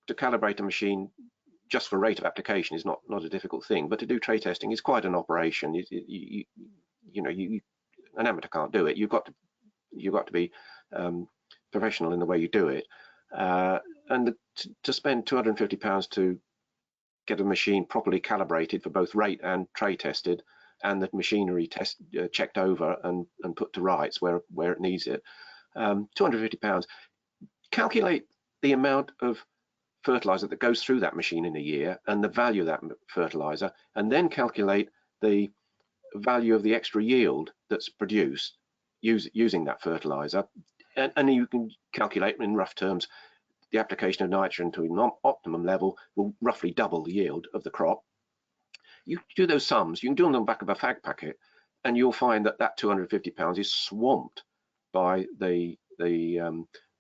to calibrate a machine just for rate of application is not a difficult thing. But to do tray testing is quite an operation. You know, an amateur can't do it. You've got to be professional in the way you do it. And to spend £250 to get a machine properly calibrated for both rate and tray tested, and the machinery checked over and put to rights where it needs it, £250. Calculate the amount of fertilizer that goes through that machine in a year and the value of that fertilizer, and then calculate the value of the extra yield that's produced using that fertilizer, and you can calculate in rough terms the application of nitrogen to an optimum level will roughly double the yield of the crop. You do those sums, you can do them on the back of a fag packet, and you'll find that that £250 is swamped by the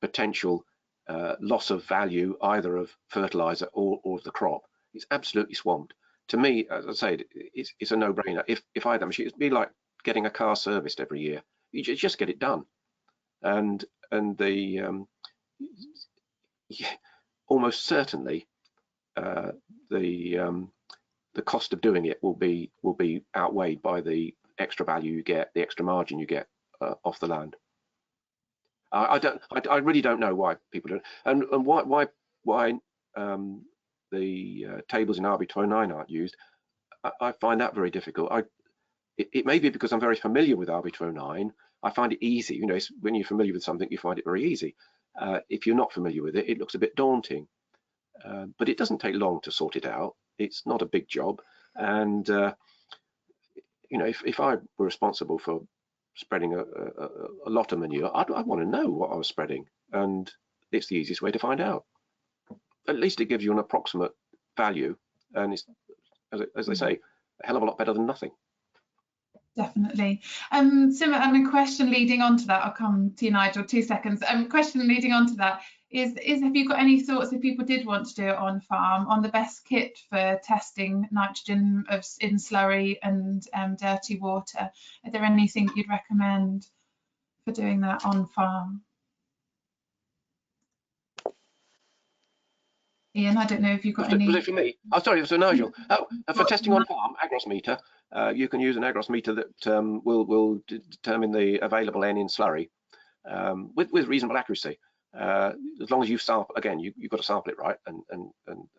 potential loss of value either of fertilizer or of the crop. It's absolutely swamped. To me, as I say, it's a no-brainer. If I had that machine, it'd be like getting a car serviced every year. You just get it done, and the almost certainly the cost of doing it will be outweighed by the extra value you get, the extra margin you get off the land. I really don't know why people do it, and why the tables in RB29 aren't used. I find that very difficult. It may be because I'm very familiar with RB29. I find it easy. You know, when you're familiar with something, you find it very easy. If you're not familiar with it, it looks a bit daunting. But it doesn't take long to sort it out. It's not a big job. And you know, if I were responsible for spreading a lot of manure, I'd want to know what I was spreading, and it's the easiest way to find out. At least it gives you an approximate value, and it's, as they say, a hell of a lot better than nothing. Definitely. So, a question leading on to that, I'll come to you, Nigel, 2 seconds. Question leading on to that is have you got any thoughts, if people did want to do it on farm, on the best kit for testing nitrogen in slurry and dirty water? Are there anything you'd recommend for doing that on farm? Ian, I don't know if you've got any. Was it for me? Oh, sorry, so Nigel. Oh, for testing on farm, Agros meter, you can use an Agros meter that will determine the available N in slurry with reasonable accuracy. As long as you've sampled, again, you've got to sample it right, and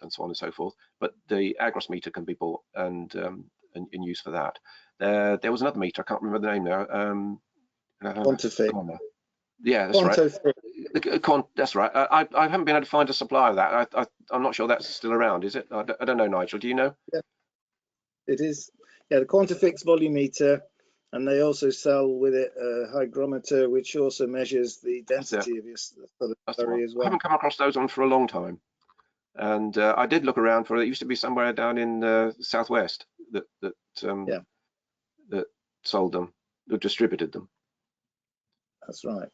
so on and so forth. But the Agros meter can be bought and used for that. There was another meter, I can't remember the name now. Quantifix. Yeah, that's right. That's right. I haven't been able to find a supply of that. I'm not sure that's still around, is it? I don't know, Nigel. Do you know? Yeah, it is. Yeah, the Quantifix volumeter, and they also sell with it a hygrometer, which also measures the density of your slurry as well. I haven't come across those on for a long time, and I did look around for it. It used to be somewhere down in the southwest that sold them, that distributed them. That's right.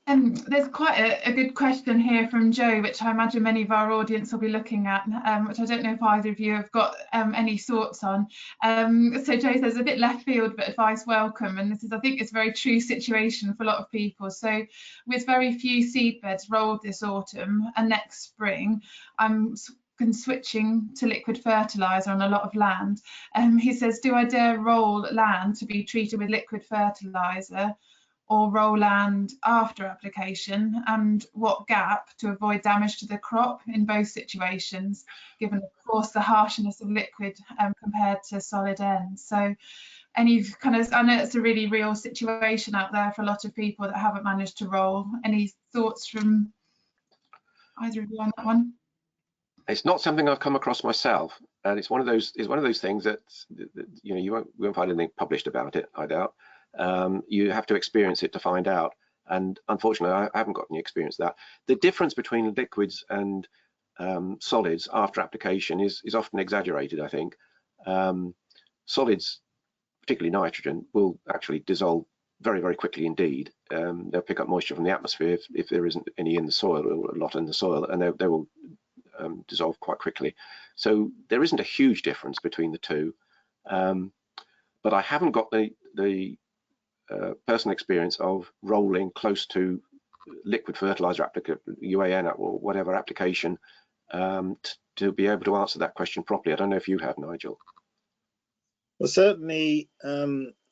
There's quite a good question here from Joe, which I imagine many of our audience will be looking at, which I don't know if either of you have got any thoughts on. So Joe says, a bit left field, but advice welcome. And this is, I think, it's a very true situation for a lot of people. So with very few seed beds rolled this autumn and next spring, I'm switching to liquid fertilizer on a lot of land. He says, do I dare roll land to be treated with liquid fertilizer? or roll land after application, and what gap to avoid damage to the crop in both situations, given of course the harshness of liquid compared to solid N. So any kind of, I know it's a really real situation out there for a lot of people that haven't managed to roll. Any thoughts from either of you on that one? It's not something I've come across myself, and it's one of those things that you know, you won't find anything published about it, I doubt. You have to experience it to find out, and unfortunately I haven't got any experience of that. The difference between liquids and solids after application is often exaggerated, I think. Solids, particularly nitrogen, will actually dissolve very, very quickly indeed. They'll pick up moisture from the atmosphere if there isn't any in the soil, or a lot in the soil, and they will dissolve quite quickly. So there isn't a huge difference between the two, but I haven't got the personal experience of rolling close to liquid fertilizer application, UAN or whatever application, to be able to answer that question properly. I don't know if you have, Nigel. Well, certainly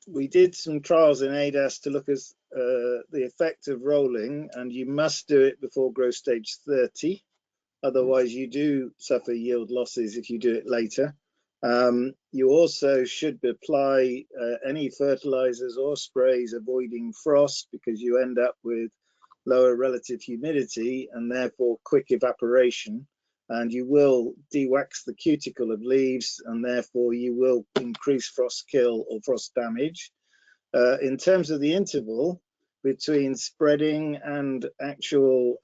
we did some trials in ADAS to look at the effect of rolling, and you must do it before growth stage 30. Otherwise, you do suffer yield losses if you do it later. You also should apply any fertilizers or sprays avoiding frost, because you end up with lower relative humidity and therefore quick evaporation, and you will de-wax the cuticle of leaves, and therefore you will increase frost kill or frost damage. In terms of the interval between spreading and actual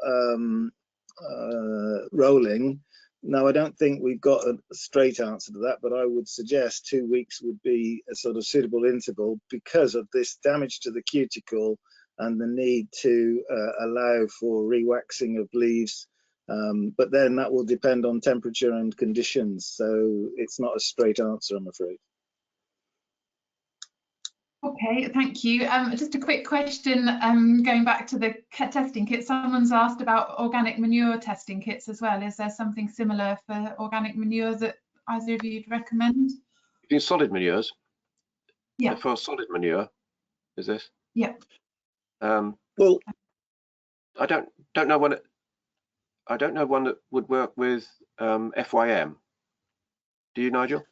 rolling, no, I don't think we've got a straight answer to that, but I would suggest 2 weeks would be a sort of suitable interval because of this damage to the cuticle and the need to allow for re-waxing of leaves. But then that will depend on temperature and conditions, so it's not a straight answer, I'm afraid. Okay, thank you. Just a quick question, going back to the testing kit. Someone's asked about organic manure testing kits as well. Is there something similar for organic manure that either of you would recommend? In solid manures? Yeah. For solid manure, is this? Yeah. Well, I don't know one that would work with FYM. Do you, Nigel?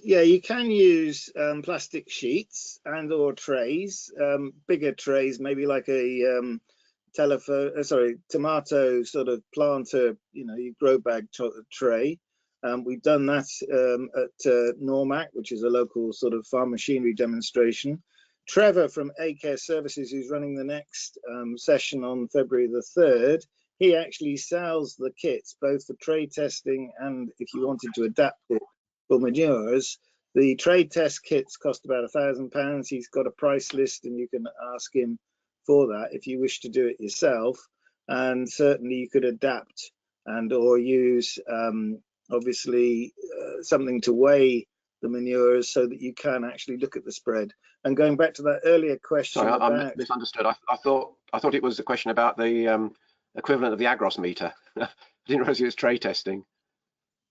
yeah, you can use plastic sheets and or trays, bigger trays, maybe like a tomato sort of planter, you know, you grow bag tray. We've done that at Normac, which is a local sort of farm machinery demonstration. Trevor from A-Care Services, who's running the next session on February the 3rd, he actually sells the kits both for tray testing and if you wanted to adapt it for manures. The trade test kits cost about £1,000. He's got a price list and you can ask him for that if you wish to do it yourself. And certainly you could adapt and or use obviously something to weigh the manures so that you can actually look at the spread. And going back to that earlier question, sorry, I misunderstood. I thought it was a question about the equivalent of the Agros meter. I didn't realize it was tray testing.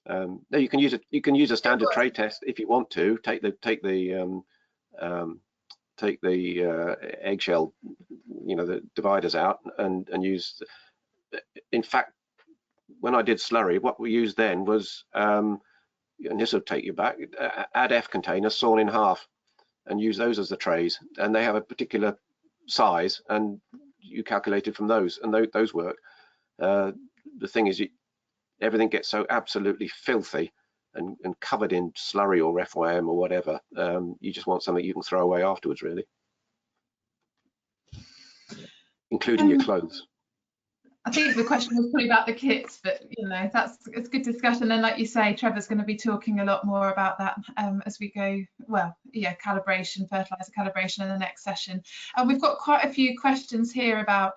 No, you can use a standard tray test if you want to. Take the eggshell, you know, the dividers out and use. In fact, when I did slurry, what we used then was, and this will take you back, ADF containers sawn in half, and use those as the trays, and they have a particular size, and you calculated from those, and those work. The thing is, everything gets so absolutely filthy and covered in slurry or FYM or whatever. You just want something you can throw away afterwards, really, including your clothes. I think the question was probably about the kits, but you know, it's good discussion. And like you say, Trevor's going to be talking a lot more about that as we go. Well, yeah, calibration, fertilizer calibration in the next session. And we've got quite a few questions here about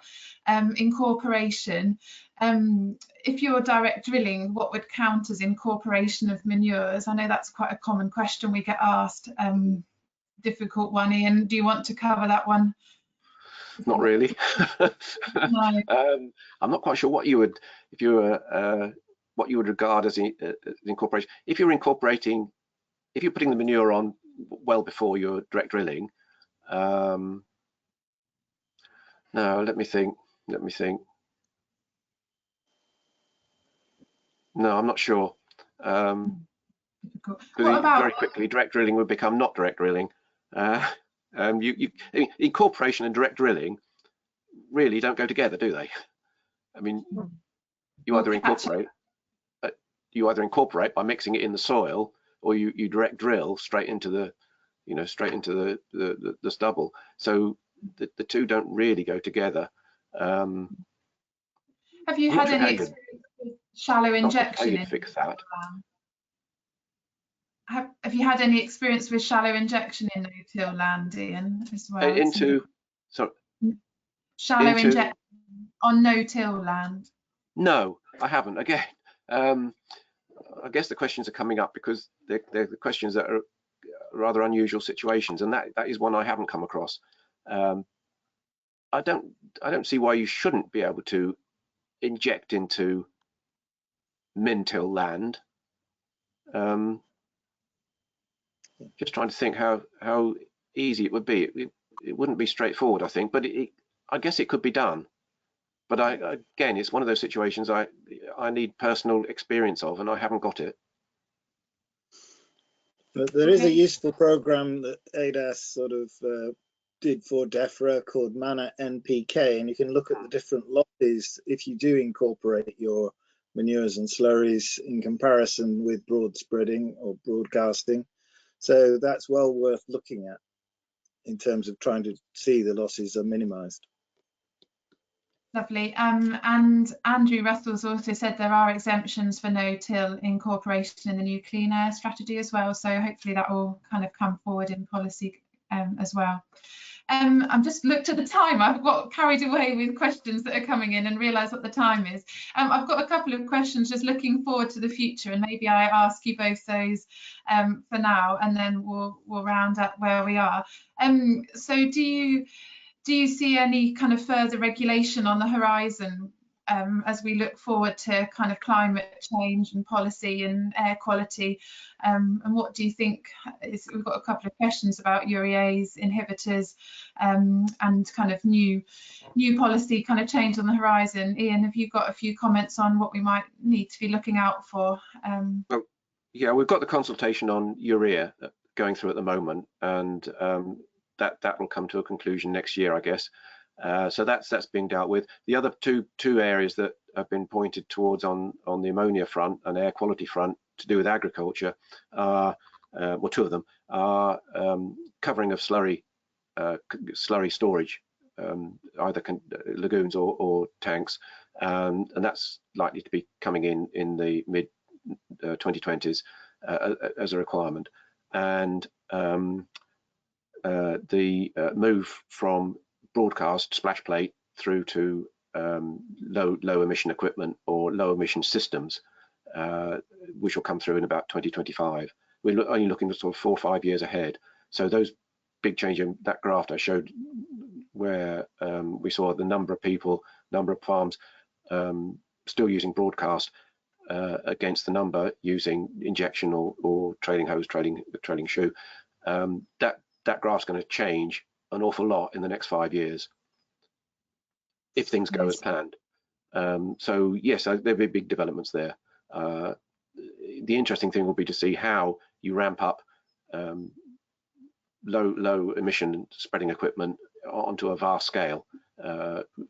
incorporation. If you're direct drilling, what would count as incorporation of manures? I know that's quite a common question we get asked. Difficult one, Ian. Do you want to cover that one? Not really. No. I'm not quite sure what you would, if you were, what you would regard as incorporation. If you're incorporating, if you're putting the manure on well before your direct drilling, No, let me think. No, I'm not sure. What about very quickly, direct drilling would become not direct drilling. Incorporation and direct drilling really don't go together, do they? I mean, you either incorporate by mixing it in the soil, or you direct drill straight into the the stubble. So the two don't really go together. Have you had any experience with shallow injection in fix that? Have you had any experience with shallow injection in no-till land, Ian, as well? Shallow injection on no-till land? No, I haven't. Again, I guess the questions are coming up because they're the questions that are rather unusual situations, and that is one I haven't come across. I don't see why you shouldn't be able to inject into min-till land. Just trying to think how easy it would be. It wouldn't be straightforward, I think, but I guess it could be done. But again, it's one of those situations I need personal experience of, and I haven't got it. There is a useful program that ADAS sort of did for DEFRA called Mana NPK, and you can look at the different losses if you do incorporate your manures and slurries in comparison with broad spreading or broadcasting. So that's well worth looking at in terms of trying to see the losses are minimized. Lovely. And Andrew Russell's also said there are exemptions for no-till incorporation in the new clean air strategy as well. So hopefully that will kind of come forward in policy as well. I've just looked at the time. I've got carried away with questions that are coming in and realised what the time is. I've got a couple of questions just looking forward to the future, and maybe I ask you both those for now, and then we'll round up where we are. So do you see any kind of further regulation on the horizon as we look forward to kind of climate change and policy and air quality? And what do you think we've got a couple of questions about urease, inhibitors, and kind of new policy kind of change on the horizon. Ian, have you got a few comments on what we might need to be looking out for? Well, yeah, we've got the consultation on urea going through at the moment, and that will come to a conclusion next year, I guess. So that's being dealt with. The other two areas that have been pointed towards on the ammonia front and air quality front to do with agriculture are, well, two of them are covering of slurry storage, either lagoons or tanks, and that's likely to be coming in the mid 2020s as a requirement. And the move from broadcast splash plate through to low emission equipment or low emission systems, which will come through in about 2025. We're only looking at sort of 4 or 5 years ahead. So those big change in that graph I showed, where we saw the number of people, number of farms still using broadcast against the number using injection or trailing hose, trailing shoe, that graph's going to change an awful lot in the next 5 years if things go as planned. So yes, there'll be big developments there. The interesting thing will be to see how you ramp up low emission spreading equipment onto a vast scale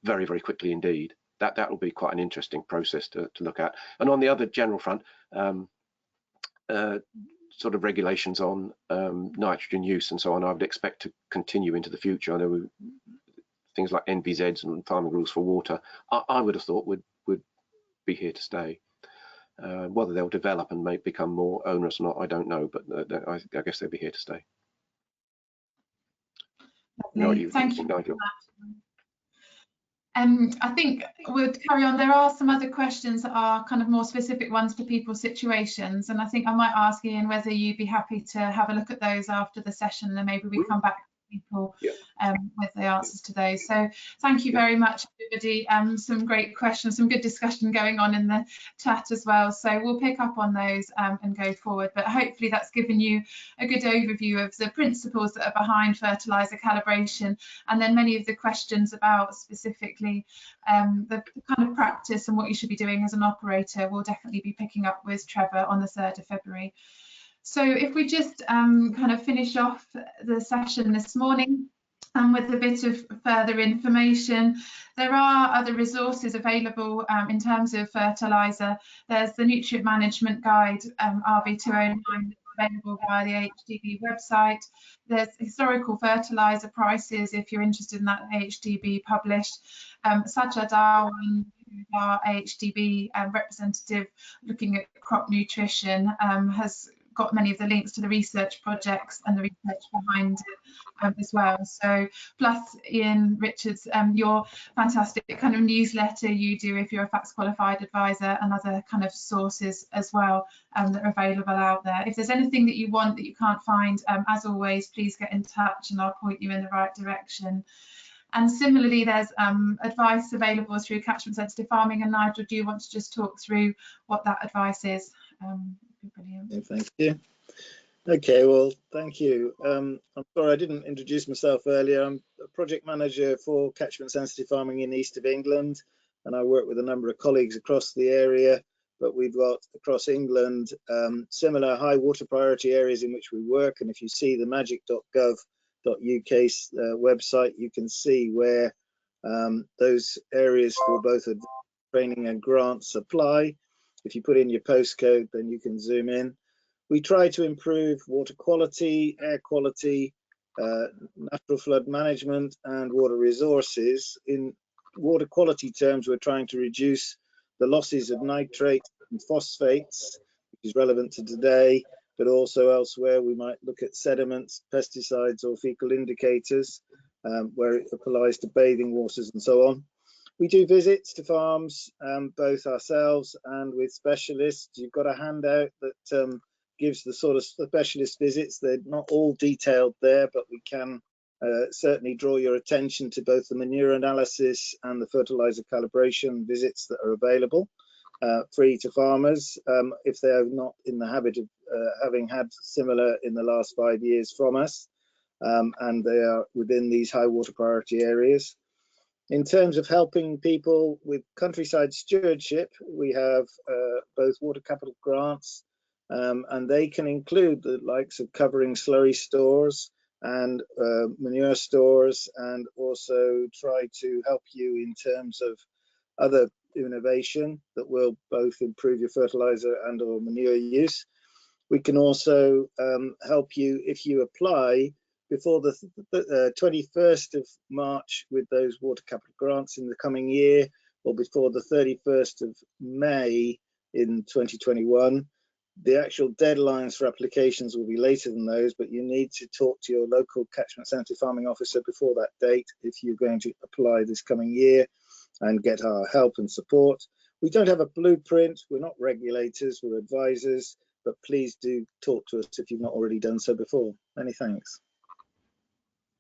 very, very quickly indeed. That will be quite an interesting process to look at. And on the other general front, sort of regulations on nitrogen use and so on, I would expect to continue into the future. I know things like NVZs and farming rules for water, I would have thought would be here to stay. Whether they'll develop and may become more onerous or not, I don't know, but I guess they'll be here to stay. Thank you, Nigel. I think we'll carry on. There are some other questions that are kind of more specific ones to people's situations, and I think I might ask Ian whether you'd be happy to have a look at those after the session, and maybe we come back people with the answers to those. So thank you very much, everybody. Some great questions, some good discussion going on in the chat as well. So we'll pick up on those and go forward. But hopefully that's given you a good overview of the principles that are behind fertiliser calibration, and then many of the questions about specifically the kind of practice and what you should be doing as an operator. We'll definitely be picking up with Trevor on the 3rd of February. So if we just kind of finish off the session this morning with a bit of further information, there are other resources available in terms of fertiliser. There's the Nutrient Management Guide RB209 available via the AHDB website. There's historical fertiliser prices if you're interested in that, AHDB published. Sajjad Darwan, our AHDB representative looking at crop nutrition, has got many of the links to the research projects and the research behind it as well. So plus Ian Richards, your fantastic kind of newsletter you do if you're a FACTS qualified advisor, and other kind of sources as well that are available out there. If there's anything that you want that you can't find, as always, please get in touch and I'll point you in the right direction. And similarly, there's advice available through Catchment Sensitive Farming. And Nigel, do you want to just talk through what that advice is? Brilliant. Yeah, thank you. Okay, well, thank you. I'm sorry I didn't introduce myself earlier. I'm a project manager for Catchment Sensitive Farming in East of England, and I work with a number of colleagues across the area, but we've got across England similar high water priority areas in which we work. And if you see the magic.gov.uk website, you can see where those areas for both training and grants apply. If you put in your postcode, then you can zoom in. We try to improve water quality, air quality, natural flood management and water resources. In water quality terms, we're trying to reduce the losses of nitrate and phosphates, which is relevant to today, but also elsewhere we might look at sediments, pesticides or fecal indicators, where it applies to bathing waters and so on. We do visits to farms, both ourselves and with specialists. You've got a handout that gives the sort of specialist visits. They're not all detailed there, but we can certainly draw your attention to both the manure analysis and the fertiliser calibration visits that are available, free to farmers, if they are not in the habit of having had similar in the last 5 years from us, and they are within these high water priority areas. In terms of helping people with countryside stewardship, we have both water capital grants, and they can include the likes of covering slurry stores and manure stores, and also try to help you in terms of other innovation that will both improve your fertilizer and or manure use. We can also help you if you apply before the 21st of March with those water capital grants in the coming year, or before the 31st of May in 2021. The actual deadlines for applications will be later than those, but you need to talk to your local catchment sensitive farming officer before that date if you're going to apply this coming year and get our help and support. We don't have a blueprint, we're not regulators, we're advisors, but please do talk to us if you've not already done so before. Many thanks.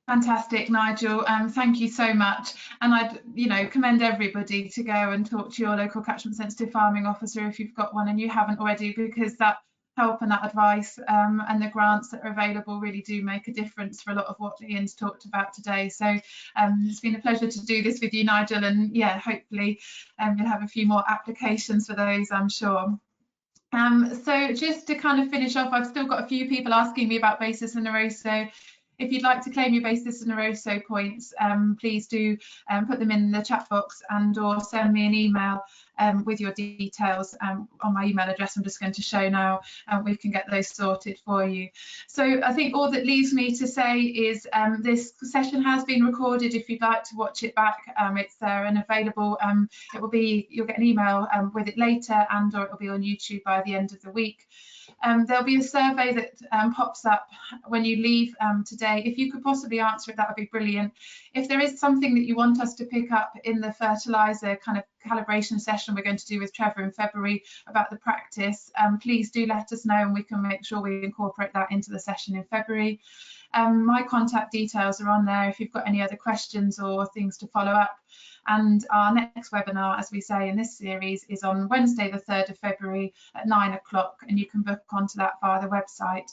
Fantastic, Nigel. Thank you so much. And I'd, commend everybody to go and talk to your local catchment sensitive farming officer if you've got one and you haven't already, because that help and that advice and the grants that are available really do make a difference for a lot of what Ian's talked about today. So it's been a pleasure to do this with you, Nigel, and yeah, hopefully you'll have a few more applications for those, I'm sure. So just to kind of finish off, I've still got a few people asking me about basis and eroso. If you'd like to claim your basis and eroso points, please do put them in the chat box and or send me an email with your details on my email address I'm just going to show now, and we can get those sorted for you. So I think all that leaves me to say is this session has been recorded. If you'd like to watch it back, it's there and available. It will be, you'll get an email with it later, and or it will be on YouTube by the end of the week. There'll be a survey that pops up when you leave today. If you could possibly answer it, that would be brilliant. If there is something that you want us to pick up in the fertiliser kind of calibration session we're going to do with Trevor in February about the practice, please do let us know and we can make sure we incorporate that into the session in February. My contact details are on there if you've got any other questions or things to follow up. And our next webinar, as we say in this series, is on Wednesday the 3rd of February at 9 o'clock, and you can book onto that via the website.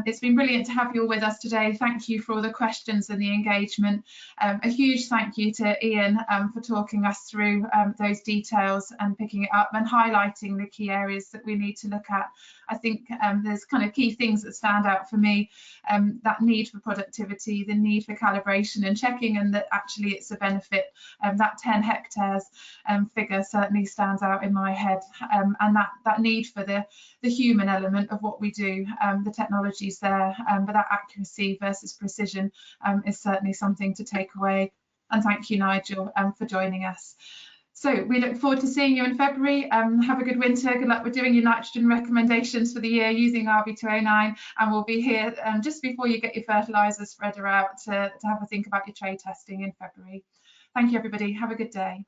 It's been brilliant to have you all with us today. Thank you for all the questions and the engagement. A huge thank you to Ian for talking us through those details and picking it up and highlighting the key areas that we need to look at. I think there's kind of key things that stand out for me, that need for productivity, the need for calibration and checking, and that actually it's a benefit. That 10 hectares figure certainly stands out in my head, and that need for the human element of what we do, the technology there, but that accuracy versus precision is certainly something to take away. And thank you, Nigel, for joining us. So we look forward to seeing you in February. Have a good winter. Good luck with doing your nitrogen recommendations for the year using RB209, and we'll be here just before you get your fertiliser spreader out to have a think about your trade testing in February. Thank you, everybody. Have a good day.